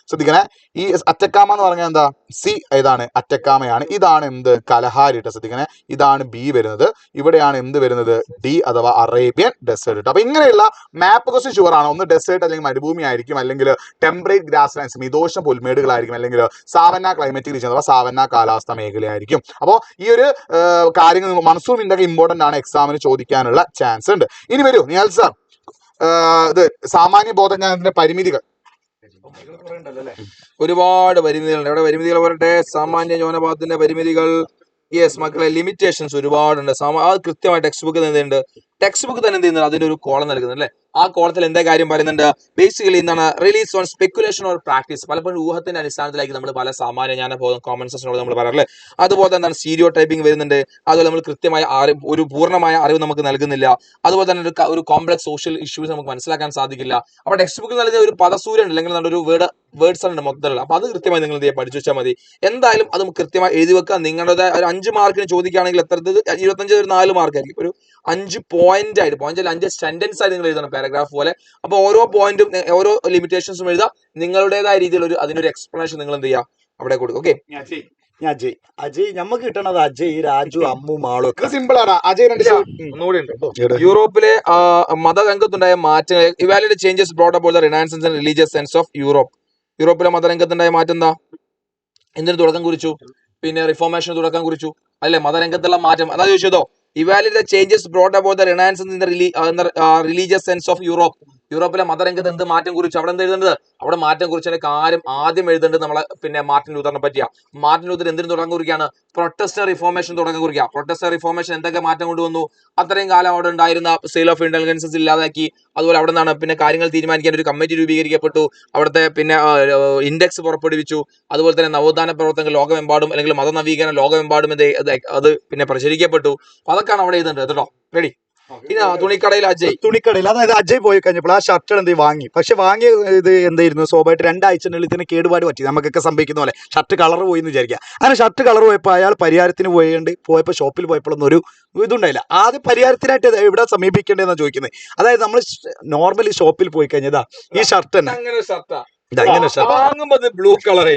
ശ്രദ്ധിക്കണേ, ഈ അറ്റക്കാമ എന്ന് പറഞ്ഞാൽ എന്താ, സി ഏതാണ്, അറ്റക്കാമയാണ്. ഇതാണ് എന്ത്, കലഹാരി. ശ്രദ്ധിക്കണേ, ഇതാണ് ബി വരുന്നത്. ഇവിടെയാണ് എന്ത് വരുന്നത്, ഡി അഥവാ അറേബ്യൻ ഡെസേർട്ട്. അപ്പൊ ഇങ്ങനെയുള്ള മാപ്പ് ക്വസ്റ്റ്യൻ ഷുവർ ആണ്. ഒന്ന് ഡെസേർട്ട് അല്ലെങ്കിൽ മരുഭൂമി ആയിരിക്കും, അല്ലെങ്കിൽ ടെമ്പറേറ്റ് ഗ്രാസ് ലാൻഡ്സ് മിതോഷ പുൽമേടുകളായിരിക്കും, അല്ലെങ്കിൽ സാവന്ന ക്ലൈമറ്റിക് റീജിയൻ അഥവാ സാവന്ന കാലാവസ്ഥ മേഖലയായിരിക്കും. അപ്പോൾ ഈ ഒരു കാര്യങ്ങൾ മൺസൂൺ വിൻഡൊക്കെ ഇമ്പോർട്ടന്റ് ആണ്, എക്സാമിന് ചോദിക്കാനുള്ള ചാൻസ് ഉണ്ട്. ഇനി വരൂ നിയാൽ സാർ, ഇത് സാമാന്യ ബോധജ്ഞാനത്തിന്റെ പരിമിതികൾ. ഒരുപാട് പരിമിതികളുണ്ട്. ഇവിടെ പരിമിതികൾ പറയട്ടെ. സാമാന്യ ന്യൂനപദത്തിന്റെ പരിമിതികൾ. യെസ് മക്കളെ, ലിമിറ്റേഷൻസ് ഒരുപാടുണ്ട്. അത് കൃത്യമായി ടെക്സ്റ്റ് ബുക്ക് എന്തുണ്ട്, ടെക്സ്റ്റ് ബുക്ക് തന്നെ എന്ത് ചെയ്യുന്നത്, അതിന്റെ ഒരു കോളം നൽകുന്നത് അല്ലേ. ആ കോളത്തിൽ എന്താ കാര്യം പറയുന്നുണ്ട്, ബേസിക്കലി എന്താണ്, release on speculation or practice. പലപ്പോഴും ഊഹത്തിന്റെ അടിസ്ഥാനത്തിലായിരിക്കും നമ്മൾ പല സാമാന്യ ജ്ഞാനബോധം കോമൺ സെൻസിനോട് നമ്മൾ പറയാറില്ലേ. അതുപോലെ എന്താണ് സ്റ്റീരിയോ ടൈപ്പിംഗ് വരുന്നുണ്ട്. അതുപോലെ നമ്മൾ കൃത്യമായ ഒരു പൂർണ്ണമായ അറിവ് നമുക്ക് നൽകുന്നില്ല. അതുപോലെ തന്നെ ഒരു കോംപ്ലക്സ് സോഷ്യൽ ഇഷ്യൂസ് നമുക്ക് മനസ്സിലാക്കാൻ സാധിക്കില്ല. അപ്പൊ ടെക്സ്റ്റ് ബുക്കിൽ നൽകുന്ന ഒരു പദസൂര്യൻ ഉണ്ട്, അല്ലെങ്കിൽ ഒരു വേർഡ്സ് ഉണ്ട് മൊത്തത്തിലുള്ള. അപ്പൊ അത് കൃത്യമായി നിങ്ങൾ എന്ത് ചെയ്യുക, പഠിച്ചു വെച്ചാൽ മതി. എന്തായാലും അത് കൃത്യമായി എഴുതി വെക്കുക. നിങ്ങളുടെ ഒരു 5 മാർക്കിന് ചോദിക്കുകയാണെങ്കിൽ എത്ര, 25 ഒരു 4 മാർക്കായിരിക്കും. ഒരു 5 പോയിന്റ് ആയിട്ട്, 5 സെന്റൻസ് ആയിട്ട് നിങ്ങൾ എഴുതണം, പാരഗ്രാഫ് പോലെ. അപ്പൊ ഓരോ പോയിന്റും ഓരോ ലിമിറ്റേഷൻസും എഴുതാം. നിങ്ങളുടേതായ രീതിയിൽ അതിനൊരു എക്സ്പ്ലനേഷൻ നിങ്ങൾ എന്ത് ചെയ്യുക, അവിടെ കൊടുക്കും. ഓക്കെ, അജയ് നമുക്ക് കിട്ടണത് അജയ്, രാജു, അമ്മു, മാളു. സിമ്പിൾ ആണ്. അജയ് ഒന്നുകൂടി ഉണ്ട്. യൂറോപ്പിലെ മതരംഗത്തുണ്ടായ മാറ്റങ്ങൾ, evaluate changes brought about the renaissance and religious sense of Europe. യൂറോപ്പിലെ മതരംഗത്തുണ്ടായ മാറ്റം എന്താ, എന്തിനു തുടക്കം കുറിച്ചു, പിന്നെ റിഫോർമേഷന് തുടക്കം കുറിച്ചു അല്ലെ. മതരംഗത്തുള്ള മാറ്റം അതാ ചോദിച്ചതോ. Evaluate the changes brought about the Renaissance in the religious sense of Europe. യൂറോപ്പിലെ മതരംഗത്ത് എന്ത് മാറ്റം കുറിച്ചു, അവിടെ എന്ത് എഴുതേണ്ടത്, അവിടെ മാറ്റം കുറിച്ചതിന്റെ കാര്യം ആദ്യം എഴുതേണ്ടത് നമ്മളെ പിന്നെ മാർട്ടിൻ ലൂതറിനെ പറ്റിയാ. മാർട്ടിൻ ലൂതർ എന്തിനു തുടക്കം കുറിക്കുകയാണ്, പ്രൊട്ടസ്റ്റന്റ് റിഫോർമേഷൻ തുടക്കം കുറിക്കുക. പ്രൊട്ടസ്റ്റന്റ് റിഫോർമേഷൻ എന്തൊക്കെ മാറ്റം കൊണ്ടുവന്നു, അത്രയും കാലം അവിടെ ഉണ്ടായിരുന്ന സെയിൽ ഓഫ് ഇന്റലിജൻസസ് ഇല്ലാതാക്കി. അതുപോലെ അവിടെ നിന്നാണ് പിന്നെ കാര്യങ്ങൾ തീരുമാനിക്കാൻ ഒരു കമ്മിറ്റി രൂപീകരിക്കപ്പെട്ടു. അവിടുത്തെ പിന്നെ ഇൻഡെക്സ് പുറപ്പെടുവിച്ചു. അതുപോലെ തന്നെ നവോത്ഥാന പ്രവർത്തനങ്ങൾ ലോകമെമ്പാടും, അല്ലെങ്കിൽ മതനവീകരണം ലോകമെമ്പാടും അത് പിന്നെ പ്രചരിക്കപ്പെട്ടു. അപ്പൊ അതൊക്കെയാണ് അവിടെ എഴുതേണ്ടത് കേട്ടോ. റെഡി. ഇനി തുണിക്കടയിൽ അതായത് അജയ് പോയി കഴിഞ്ഞപ്പോൾ ആ ഷർട്ട് എന്ത് വാങ്ങി. പക്ഷെ വാങ്ങിയ ഇത് എന്തായിരുന്നു, സ്വാഭാവികമായിട്ട് 2 ആഴ്ചനുള്ളിൽ ഇതിന് കേടുപാട് പറ്റി. നമുക്കൊക്കെ സംഭവിക്കുന്ന പോലെ ഷർട്ട് കളർ പോയി എന്ന് വിചാരിക്കുക. അങ്ങനെ ഷർട്ട് കളർ പോയപ്പോൾ അയാൾ പരിഹാരത്തിന് പോയപ്പോൾ ഷോപ്പിൽ പോയപ്പോഴൊന്നും ഒരു ഇതുണ്ടായില്ല. ആദ്യം പരിഹാരത്തിനായിട്ട് എവിടെ സമീപിക്കേണ്ടതെന്നാണ് ചോദിക്കുന്നത്. അതായത് നമ്മൾ നോർമലി ഷോപ്പിൽ പോയി കഴിഞ്ഞതാ ഈ ഷർട്ട് തന്നെ ബ്ലൂ കളർ.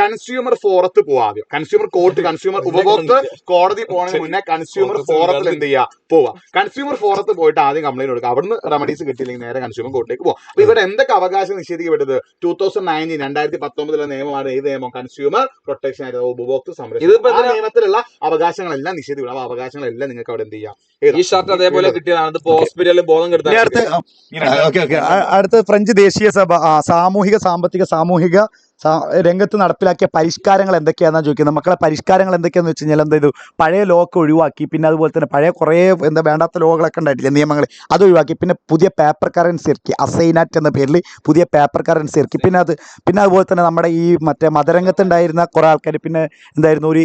കൺസ്യൂമർ ഫോറത്ത് പോവാം. കൺസ്യൂമർ കോർട്ട്, കൺസ്യൂമർ ഉപഭോക്തൃ കോടതി പോകുന്നതിന് മുന്നേ കൺസ്യൂമർ ഫോറത്തിൽ എന്ത് ചെയ്യുക, പോവാം. കൺസ്യൂമർ ഫോറത്ത് പോയിട്ട് ആദ്യം കംപ്ലൈന്റ് കൊടുക്കുക. അവിടുന്ന് റെമഡീസ് കിട്ടിയില്ലെങ്കിൽ നേരെ കൺസ്യൂമർ കോർട്ടിലേക്ക് പോകാം. അപ്പൊ ഇവിടെ എന്തൊക്കെ അവകാശം നിഷേധിക്കപ്പെട്ടത്, 2019 നിയമമാണ്. ഏത് നിയമം, കൺസ്യൂമർ പ്രൊട്ടക്ഷൻ ആയിട്ട് ഉപഭോക്തൃ സംരക്ഷണം. ആ നിയമത്തിലുള്ള അവകാശങ്ങളെല്ലാം നിഷേധിക്കണം. ആ അവകാശങ്ങളെല്ലാം നിങ്ങൾക്ക് അവിടെ എന്ത് ചെയ്യാം. ഈ ഷർട്ട് അതേപോലെ കിട്ടിയതാണ്. ഹോസ്പിറ്റലിൽ ബോധം കെടുത്താൻ. അടുത്ത ഫ്രഞ്ച് ദേശീയ സഭ സാമൂഹിക സാമ്പത്തിക രംഗത്ത് നടപ്പിലാക്കിയ പരിഷ്കാരങ്ങൾ എന്തൊക്കെയാണെന്നാണ് ചോദിക്കുന്നത്. മക്കളെ പരിഷ്കാരങ്ങൾ എന്തൊക്കെയാണെന്ന് വെച്ച് കഴിഞ്ഞാൽ എന്ത് ചെയ്തു, പഴയ ലോ ഒക്കെ ഒഴിവാക്കി. പിന്നെ അതുപോലെ തന്നെ പഴയ കുറേ വേണ്ടാത്ത ലോകളൊക്കെ ഉണ്ടായിട്ടില്ല, നിയമങ്ങൾ, അത് ഒഴിവാക്കി. പിന്നെ പുതിയ പേപ്പർ കറൻസി ഇറക്കി, അസൈനാറ്റ് എന്ന പേരിൽ പുതിയ പേപ്പർ കറൻസി ഇറക്കി. പിന്നെ അതുപോലെ തന്നെ നമ്മുടെ ഈ മതരംഗത്തുണ്ടായിരുന്ന കുറേ ആൾക്കാർ പിന്നെ എന്തായിരുന്നു, ഒരു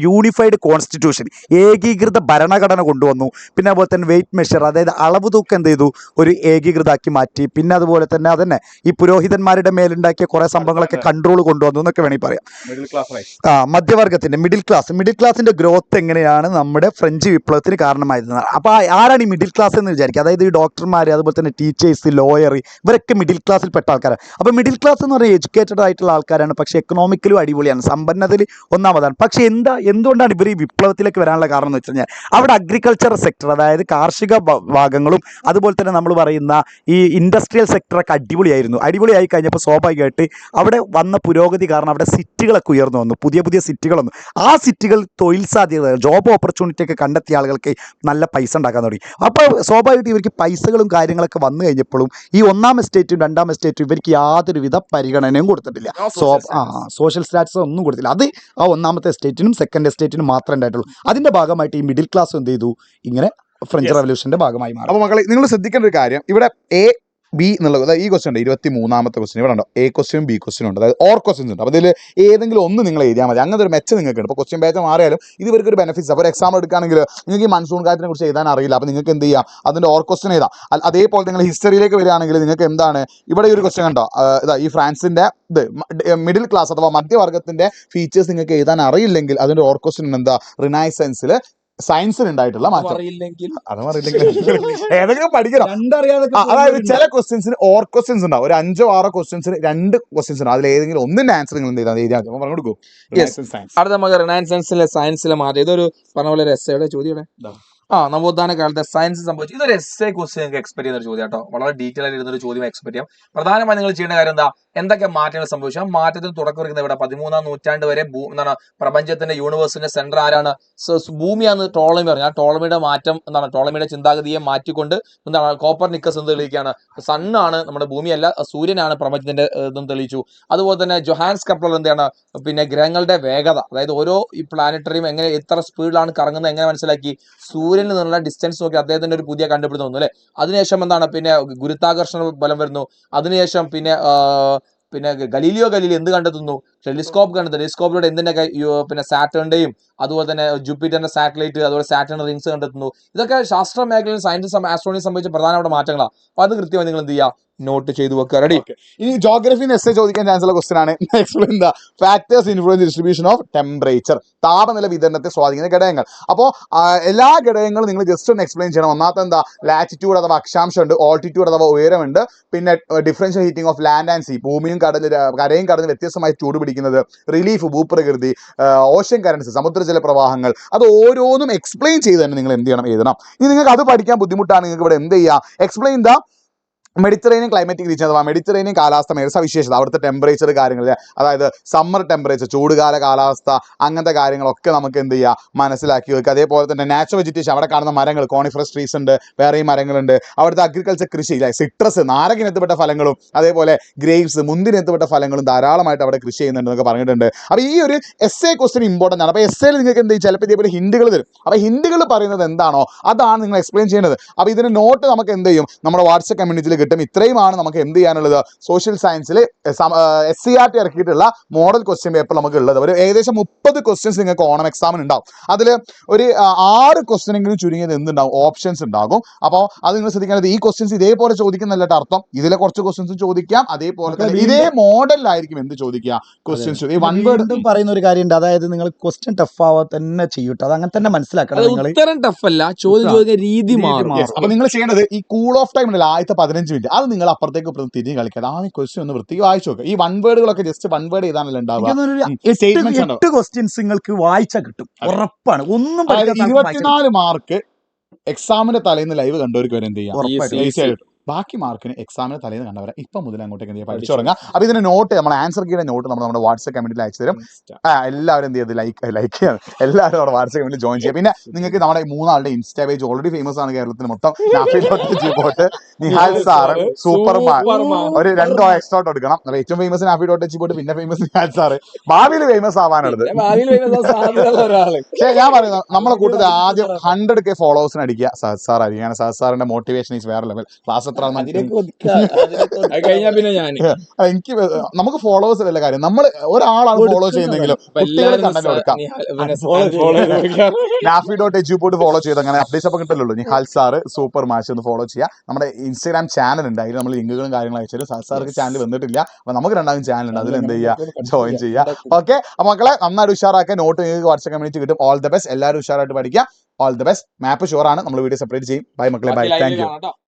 യൂണിഫൈഡ് കോൺസ്റ്റിറ്റ്യൂഷൻ, ഏകീകൃത ഭരണഘടന കൊണ്ടുവന്നു. പിന്നെ അതുപോലെ തന്നെ വെയിറ്റ് മെഷർ, അതായത് അളവ് തൂക്കം എന്ത് ചെയ്തു, ഒരു ഏകീകൃതമാക്കി മാറ്റി. പിന്നെ അതുപോലെ തന്നെ അതന്നെ ഈ പുരോഹിതന്മാരുടെ മേലുണ്ടാക്കിയ കുറേ സംഭവങ്ങളൊക്കെ കൺട്രോൾ കൊണ്ടുവന്നു എന്നൊക്കെ വേണമെങ്കിൽ പറയാം. മധ്യവർഗത്തിന്റെ മിഡിൽ ക്ലാസിന്റെ ഗ്രോത്ത് എങ്ങനെയാണ് നമ്മുടെ ഫ്രഞ്ച് വിപ്ലവത്തിന് കാരണമായിരുന്നത്. അപ്പൊ ആരാണ് ഈ മിഡിൽ ക്ലാസ് എന്ന് വിചാരിക്കുക. അതായത് ഈ ഡോക്ടർമാർ, അതുപോലെ തന്നെ ടീച്ചേഴ്സ്, ലോയർ, ഇവരൊക്കെ മിഡിൽ ക്ലാസ്സിൽപ്പെട്ട ആൾക്കാരാണ്. അപ്പൊ മിഡിൽ ക്ലാസ് എന്ന് പറഞ്ഞാൽ എഡ്യൂക്കേറ്റഡ് ആയിട്ടുള്ള ആൾക്കാരാണ്. പക്ഷെ എക്കണോമിക്കലും അടിപൊളിയാണ്, സമ്പന്നതയിൽ ഒന്നാമതാണ്. പക്ഷെ എന്തുകൊണ്ടാണ് ഇവർ ഈ വിപ്ലവത്തിലേക്ക് വരാനുള്ള കാരണം എന്ന് വെച്ച് കഴിഞ്ഞാൽ അവിടെ അഗ്രികൾച്ചർ സെക്ടർ, അതായത് കാർഷിക ഭാഗങ്ങളും അതുപോലെ തന്നെ നമ്മൾ പറയുന്ന ഈ ഇൻഡസ്ട്രിയൽ സെക്ടറൊക്കെ അടിപൊളിയായി കഴിഞ്ഞപ്പോൾ സ്വാഭാവികമായിട്ട് അവിടെ വന്ന പുരോഗതി കാരണം അവിടെ സിറ്റികളൊക്കെ ഉയർന്നു വന്നു, പുതിയ സിറ്റികൾ വന്നു. ആ സിറ്റികൾ തൊഴിൽ സാധ്യത, ജോബ് ഓപ്പർച്യൂണിറ്റി ഒക്കെ കണ്ടെത്തിയ ആളുകൾക്ക് നല്ല പൈസ ഉണ്ടാക്കാൻ തുടങ്ങി. അപ്പോൾ സ്വാഭാവികമായിട്ട് ഇവർക്ക് പൈസകളും കാര്യങ്ങളൊക്കെ വന്നു കഴിഞ്ഞപ്പോഴും ഈ 1ാം എസ്റ്റേറ്റും 2ാം എസ്റ്റേറ്റും ഇവർക്ക് യാതൊരുവിധ പരിഗണനയും കൊടുത്തിട്ടില്ല. സോഷ്യൽ സ്റ്റാറ്റസ് ഒന്നും കൊടുത്തില്ല. അത് ആ 1ാമത്തെ എസ്റ്റേറ്റിനും 2nd എസ്റ്റേറ്റിനും മാത്രമേ ഉണ്ടായിട്ടുള്ളൂ. അതിന്റെ ഭാഗമായിട്ട് ഈ മിഡിൽ ക്ലാസ് എന്ത് ചെയ്തു, ഇങ്ങനെ ഫ്രഞ്ച് റവല്യൂഷന്റെ ഭാഗമായി മാറി. അപ്പോൾ മക്കളെ, നിങ്ങൾ ശ്രദ്ധിക്കേണ്ട ഒരു കാര്യം, ഇവിടെ ബി എന്നുള്ളത്, അതായത് ഈ ക്വസ്റ്റ്യൻ ഉണ്ട്, 23ാമത്തെ ക്വസ്റ്റ്യൻ ഇവിടെ ഉണ്ടോ, എ ക്വസ്റ്റ്യൻ ബി ക്വസ്റ്റ്യൻ ഉണ്ട്, അതായത് ഓർ ക്വസ്റ്റ്യൻസ് ഉണ്ട്. അപ്പോൾ ഇതിൽ ഏതെങ്കിലും ഒന്ന് നിങ്ങൾ എഴുതിയാൽ മതി. അങ്ങനത്തെ ഒരു മെച്ചം നിങ്ങൾക്ക് ഉണ്ട്. ഇപ്പോൾ ക്വസ്റ്റ്യൻ പേജ് മാറിയാലും ഇത് ഇവർക്ക് ഒരു ബെനിഫിറ്റ്സ്. അപ്പോൾ ഒരു എക്സാം എടുക്കുകയാണെങ്കിൽ നിങ്ങൾക്ക് ഈ മൺസൂൺ കാറ്റിനെ കുറിച്ച് എഴുതാൻ അറിയില്ല, അപ്പോൾ നിങ്ങൾക്ക് എന്ത് ചെയ്യാം, അതിൻ്റെ ഓർ ക്വസ്റ്റ്യൻ എഴുതാം. അതേപോലെ നിങ്ങൾ ഹിസ്റ്ററിയിലേക്ക് വരികയാണെങ്കിൽ നിങ്ങൾക്ക് എന്താണ്, ഇവിടെ ഒരു ക്വസ്റ്റ്യൻ കണ്ടോ, ഈ ഫ്രാൻസിന്റെ മിഡിൽ ക്ലാസ് അഥവാ മധ്യവർഗത്തിന്റെ ഫീച്ചേഴ്സ് നിങ്ങൾക്ക് എഴുതാൻ അറിയില്ലെങ്കിൽ അതിൻ്റെ ഓർ ക്വസ്റ്റ്യൻ എന്താ, റിനൈസൻസിൽ സയൻസിന് ഉണ്ടായിട്ടുള്ള മാറ്റം. ഏതൊക്കെ പഠിക്കണം. അതായത് ചില ക്വസ്റ്റ്യൻസിന് ഓർ ക്വസ്റ്റ്യൻസ് ഉണ്ടാവും. ഒരു 5 or 6 ക്വസ്റ്റ്യൻസിന് 2 ക്വസ്റ്റ്യൻസ് ഉണ്ട്. അതിൽ ഏതെങ്കിലും ഒന്നിന്റെ ആൻസർ നിങ്ങൾ എഴുതാൻ പറഞ്ഞു കൊടുക്കും. അടുത്ത നമുക്ക് റിനൈസൻസിലെ സയൻസിലെ മാറ്റം. ഇതൊരു പറഞ്ഞ പോലെ എസ്സേയുടെ ചോദ്യം നവോത്ഥാന കാലത്തെ സയൻസ് സംഭവിച്ചു. ഇതൊരു എസ്സേ ക്വസ്റ്റ്യൻ നിങ്ങൾക്ക് എക്സ്പെക്ട് ചെയ്യുന്ന ഒരു ചോദ്യം കേട്ടോ. വളരെ ഡീറ്റെയിൽ ആയിട്ട് ഇരുന്നൊരു ചോദ്യം എക്സ്പെക്ട് ചെയ്യാം. പ്രധാനമായി നിങ്ങൾ ചെയ്യേണ്ട കാര്യം എന്താ, എന്തൊക്കെ മാറ്റങ്ങൾ സംഭവിച്ചു, ആ മാറ്റത്തിന് തുടക്കം കുറിക്കുന്നത് ഇവിടെ 13ാം നൂറ്റാണ്ട് വരെ എന്താണ് പ്രപഞ്ചത്തിന്റെ യൂണിവേഴ്സിന്റെ സെന്റർ ആരാണ്, ഭൂമിയാന്ന് ടോളമി പറഞ്ഞു. ആ ടോളമിയുടെ മാറ്റം എന്താണ്, ടോളമിയുടെ ചിന്താഗതിയെ മാറ്റിക്കൊണ്ട് എന്താണ് കോപ്പർനിക്കസ് എന്ന് തെളിയിക്കുകയാണ്, സണ്ണാണ് നമ്മുടെ ഭൂമിയല്ല സൂര്യനാണ് പ്രപഞ്ചത്തിന്റെ ഇതെന്ന് തെളിയിച്ചു. അതുപോലെ തന്നെ ജൊഹാൻസ് കെപ്ലർ എന്താണ് പിന്നെ ഗ്രഹങ്ങളുടെ വേഗത, അതായത് ഓരോ ഈ പ്ലാനറ്ററിയും എങ്ങനെ എത്ര സ്പീഡിലാണ് കറങ്ങുന്നത് എങ്ങനെ മനസ്സിലാക്കി, സൂര്യനിൽ നിന്നുള്ള ഡിസ്റ്റൻസ് നോക്കി അദ്ദേഹത്തിന്റെ ഒരു പുതിയ കണ്ടുപിടുത്തം വന്നു അല്ലെ. അതിനുശേഷം എന്താണ് പിന്നെ ഗുരുത്വാകർഷണ ബലം വരുന്നു. അതിനുശേഷം പിന്നെ ഗലീലിയോ എന്ത് കണ്ടെത്തുന്നു, ടെലിസ്കോപ്പ് കണ്ടെത്തുന്നു. ടെലിസ്കോപ്പിലൂടെ എന്തിന്റെ പിന്നെ സാറ്റേണിന്റെയും അതുപോലെ തന്നെ ജൂപ്പിറ്ററിന്റെ സാറ്റലൈറ്റ്, അതുപോലെ സാറ്റേൺ റിങ്സ് കണ്ടെത്തുന്നു. ഇതൊക്കെ ശാസ്ത്ര മേഖലയിൽ സയൻസ് ആസ്ട്രോണമി സംബന്ധിച്ച പ്രധാനപ്പെട്ട മാറ്റങ്ങളാണ്. അപ്പൊ അത് കൃത്യമായി നിങ്ങൾ എന്ത് ചെയ്യുക, നോട്ട് ചെയ്ത് വെക്കുക. റെഡി. ഇനി ജോഗ്രഫി എസ്സേ ചോദിക്കാൻ ചാൻസ് ഉള്ള ക്വസ്റ്റൻ ആണ്. Explain the factors influence distribution of temperature, താപനില വിതരണത്തെ സ്വാധീനിക്കുന്ന ഘടകങ്ങൾ. അപ്പോൾ എല്ലാ ഘടകങ്ങളും നിങ്ങൾ ജസ്റ്റ് ഒന്ന് എക്സ്പ്ലെയിൻ ചെയ്യണം. ഒന്നാമത്തെ എന്താ, ലാറ്റിറ്റ്യൂഡ് അഥവാ അക്ഷാംശം ഉണ്ട്, ഓൾട്ടിറ്റ്യൂഡ് അഥവാ ഉയരമുണ്ട്, പിന്നെ differential heating of land and sea, ഭൂമിയും കരയും കടന്ന് വ്യത്യസ്തമായി ചൂട് പിടിക്കുന്നത്, റിലീഫ് ഭൂപ്രകൃതി, ഓഷ്യൻ കറൻസ് സമുദ്രജല പ്രവാഹങ്ങൾ, അത് ഓരോന്നും എക്സ്പ്ലെയിൻ ചെയ്ത് തന്നെ നിങ്ങൾ എന്ത് ചെയ്യണം, എഴുതണം. ഇനി നിങ്ങൾക്ക് അത് പഠിക്കാൻ ബുദ്ധിമുട്ടാണ്, നിങ്ങൾക്ക് ഇവിടെ എന്ത് ചെയ്യുക, explain the Mediterranean climatic region അഥവാ മെഡിറ്ററേനിയൻ കാലാവസ്ഥ മേഖല സവിശേഷത, അവിടുത്തെ ടെമ്പറേച്ചർ കാര്യങ്ങൾ, അതായത് സമ്മർ ടെമ്പറേച്ചർ ചൂടുകാല കാലാവസ്ഥ, അങ്ങനത്തെ കാര്യങ്ങളൊക്കെ നമുക്ക് എന്ത് ചെയ്യുക, മനസ്സിലാക്കി വെക്കുക. അതേപോലെ തന്നെ നാച്ചുറൽ വെജിറ്റേഷൻ, അവിടെ കാണുന്ന മരങ്ങൾ, കോണിഫറസ് ട്രീസ് ഉണ്ട്, വേറെയും മരങ്ങളുണ്ട്. അവിടുത്തെ അഗ്രികൾച്ചർ കൃഷി, സിട്രസ് നാരകിനെത്തപ്പെട്ട ഫലങ്ങളും അതേപോലെ ഗ്രേപ്സ് മുന്തിരിനെത്തപ്പെട്ട ഫലങ്ങളും ധാരാളമായിട്ട് അവിടെ കൃഷി ചെയ്യുന്നുണ്ട് എന്നൊക്കെ പറഞ്ഞിട്ടുണ്ട്. അപ്പോൾ ഈ ഒരു എസ്സേ ക്വസ്റ്റ്യൻ ഇമ്പോർട്ടൻ്റ് ആണ്. അപ്പോൾ എസ്സേയിൽ നിങ്ങൾക്ക് എന്ത് ചെയ്യും, ചിലപ്പോൾ ഇതേപോലെ ഹിന്റുകൾ തരും. അപ്പോൾ ഹിന്റുകൾ പറയുന്നത് എന്താണോ അതാണ് നിങ്ങൾ എക്സ്പ്ലെയിൻ ചെയ്യുന്നത്. അപ്പോൾ ഇതിന് നോട്ട് നമുക്ക് എന്ത് ചെയ്യും, നമ്മുടെ വാട്സ്ആപ്പ് കമ്മ്യൂണിറ്റിയിൽ കിട്ടും. ഇത്രയുമാണ് നമുക്ക് എന്ത് ചെയ്യാനുള്ളത്, സോഷ്യൽ സയൻസിൽ SCERT ഇറക്കിയിട്ടുള്ള മോഡൽ ക്വസ്റ്റ്യൻ പേപ്പർ നമുക്ക് ഉള്ളത്. ഒരു ഏകദേശം 30 ക്വസ്റ്റ്യൻസ് നിങ്ങൾക്ക് ഓണം എക്സാമിന് ഉണ്ടാവും. അതിൽ ഒരു 6 ക്വസ്റ്റ്യനെങ്കിലും ചുരുങ്ങിയത് എന്തുണ്ടാവും, ഓപ്ഷൻസ് ഉണ്ടാകും. അപ്പോൾ അത് നിങ്ങൾ ശ്രദ്ധിക്കേണ്ടത്, ഈ ക്വസ്റ്റ്യൻസ് ഇതേപോലെ ചോദിക്കുന്നല്ല അർത്ഥം, ഇതിലെ കുറച്ച് ക്വസ്റ്റ്യൻസ് ചോദിക്കാം, അതേപോലെ തന്നെ ഇതേ മോഡലിലായിരിക്കും എന്ത് ചോദിക്കുക, ക്വസ്റ്റ്യൻസ്. ഈ വൺ വേർഡ് പറയുന്ന ഒരു കാര്യമുണ്ട്, അതായത് നിങ്ങൾ ക്വസ്റ്റ്യൻ ടഫ് ആവാ തന്നെ ചെയ്യൂട്ടോ, അത് അങ്ങനെ തന്നെ മനസ്സിലാക്കണം. നിങ്ങൾ ഉത്തരം ടഫ് അല്ല, ചോദ്യം ചോദിക്കുന്ന രീതി മാറും. അപ്പൊ നിങ്ങൾ ചെയ്യേണ്ടത് ഈ കൂൾ ഓഫ് ടൈം ഉണ്ടല്ലോ, ആദ്യത്തെ 15 മിനിറ്റ് അത് നിങ്ങൾ അപ്പുറത്തേക്ക് തിരിഞ്ഞ് കളിക്കാതെ ആ ക്വസ്റ്റ്യൻ ഒന്ന് വൃത്തിക്ക് വായിച്ചു നോക്കുക. ഈ വൺ വേർഡുകളൊക്കെ ജസ്റ്റ് വൺ വേർഡ് ചെയ്താണല്ലോ ഉണ്ടാവുക. 8 ക്വസ്റ്റ്യൻസ് നിങ്ങൾക്ക് വായിച്ചാൽ കിട്ടും, ഉറപ്പാണ്. ഒന്നും 24 മാർക്ക് എക്സാമിന്റെ തലേന്ന് ലൈവ് കണ്ടവർക്ക് വരെ എന്ത് ചെയ്യാം, ബാക്കി മാർക്കിന് എക്സാമിന് തലേന്ന് കണ്ടവരെ ഇപ്പം മുതൽ അങ്ങോട്ടേക്ക് എന്ത് ചെയ്യുക, പഠിച്ചു തുടങ്ങുക. അപ്പോൾ ഇതിന്റെ നോട്ട്, നമ്മുടെ ആൻസർ കീയുടെ നോട്ട് നമ്മുടെ വാട്സ്ആപ്പ് കമ്മ്യൂണിറ്റിയിൽ അയച്ചു തരും. എല്ലാവരും എന്ത് ചെയ്ത് ലൈക്ക് ചെയ്യാം, എല്ലാവരും നമ്മുടെ വാട്സ്ആപ്പ് കമ്മ്യൂണിറ്റി ജോയിൻ ചെയ്യാം. പിന്നെ നിങ്ങൾക്ക് നമ്മുടെ 3 ആളുടെ ഇൻസ്റ്റാ പേജ് ഓൾറെഡി ഫേമസ് ആണ് കേരളത്തിൽ മൊത്തം. നാഫി.ജിബോട്ട്, നിഹാൽ സാറ്, സൂപ്പർമാൻ, ഒരു 2 എക്സ്ട്രാ എടുക്കണം. ഏറ്റവും ഫേമസ് നാഫി.ജിബോട്ട്, പിന്നെ ഫേമസ് നിഹാൽ സാറ്. ഭാവിയിൽ ഫേമസ് ആവാനുള്ളത്. പക്ഷേ ഞാൻ പറയുന്നത്, നമ്മളെ കൂട്ടത്തിൽ ആദ്യം 100K ഫോളോവേഴ്സിന് അടിക്കുക സഹദ് സാർ ആയിരിക്കും. സഹദ് സാറിന്റെ മോട്ടിവേഷൻ ഈസ് വേറെ ലെവൽ. ക്ലാസ് എനിക്ക് നമുക്ക് ഫോളോവേഴ്സിലല്ല കാര്യം, നമ്മൾ ഒരാളാണ് ഫോളോ ചെയ്യുന്നെങ്കിലും കുട്ടികളെ കണ്ടന്റ് കൊടുക്കാം. നാഫി.ജിബോട്ട് ഫോളോ ചെയ്ത് അങ്ങനെ അപ്ഡേറ്റ്സ് ഒക്കെ കിട്ടലുള്ളൂ. നിഹാൽ സാറ്, സൂപ്പർ മാച്ച് ഒന്ന് ഫോളോ ചെയ്യുക. നമ്മുടെ ഇൻസ്റ്റാഗ്രാം ചാനൽ ഉണ്ട്, അതിൽ നമ്മൾ ലിങ്കുകളും കാര്യങ്ങളും അയച്ചാലും. സഹദ് സാർക്ക് ചാനൽ വന്നിട്ടില്ല, അപ്പൊ നമുക്ക് 2ാം ചാനൽ ഉണ്ട്, അതിൽ എന്ത് ചെയ്യുക, ജോയിൻ ചെയ്യുക. ഓക്കെ, അപ്പൊ മക്കളെ നന്നായിട്ട് ഉഷാറാക്കുക. നോട്ട് നിങ്ങൾക്ക് വാട്സ്ആപ്പ് കമ്മ്യൂണിറ്റി കിട്ടും. ഓൾ ദ ബെസ്റ്റ്, എല്ലാവരും ഉഷാറായിട്ട് പഠിക്കുക. All the best. Map sure ആണ്, നമ്മൾ വീഡിയോ സെപ്പറേറ്റ് ചെയ്യും. ബൈ മക്കളെ, ബൈ, താങ്ക് യു.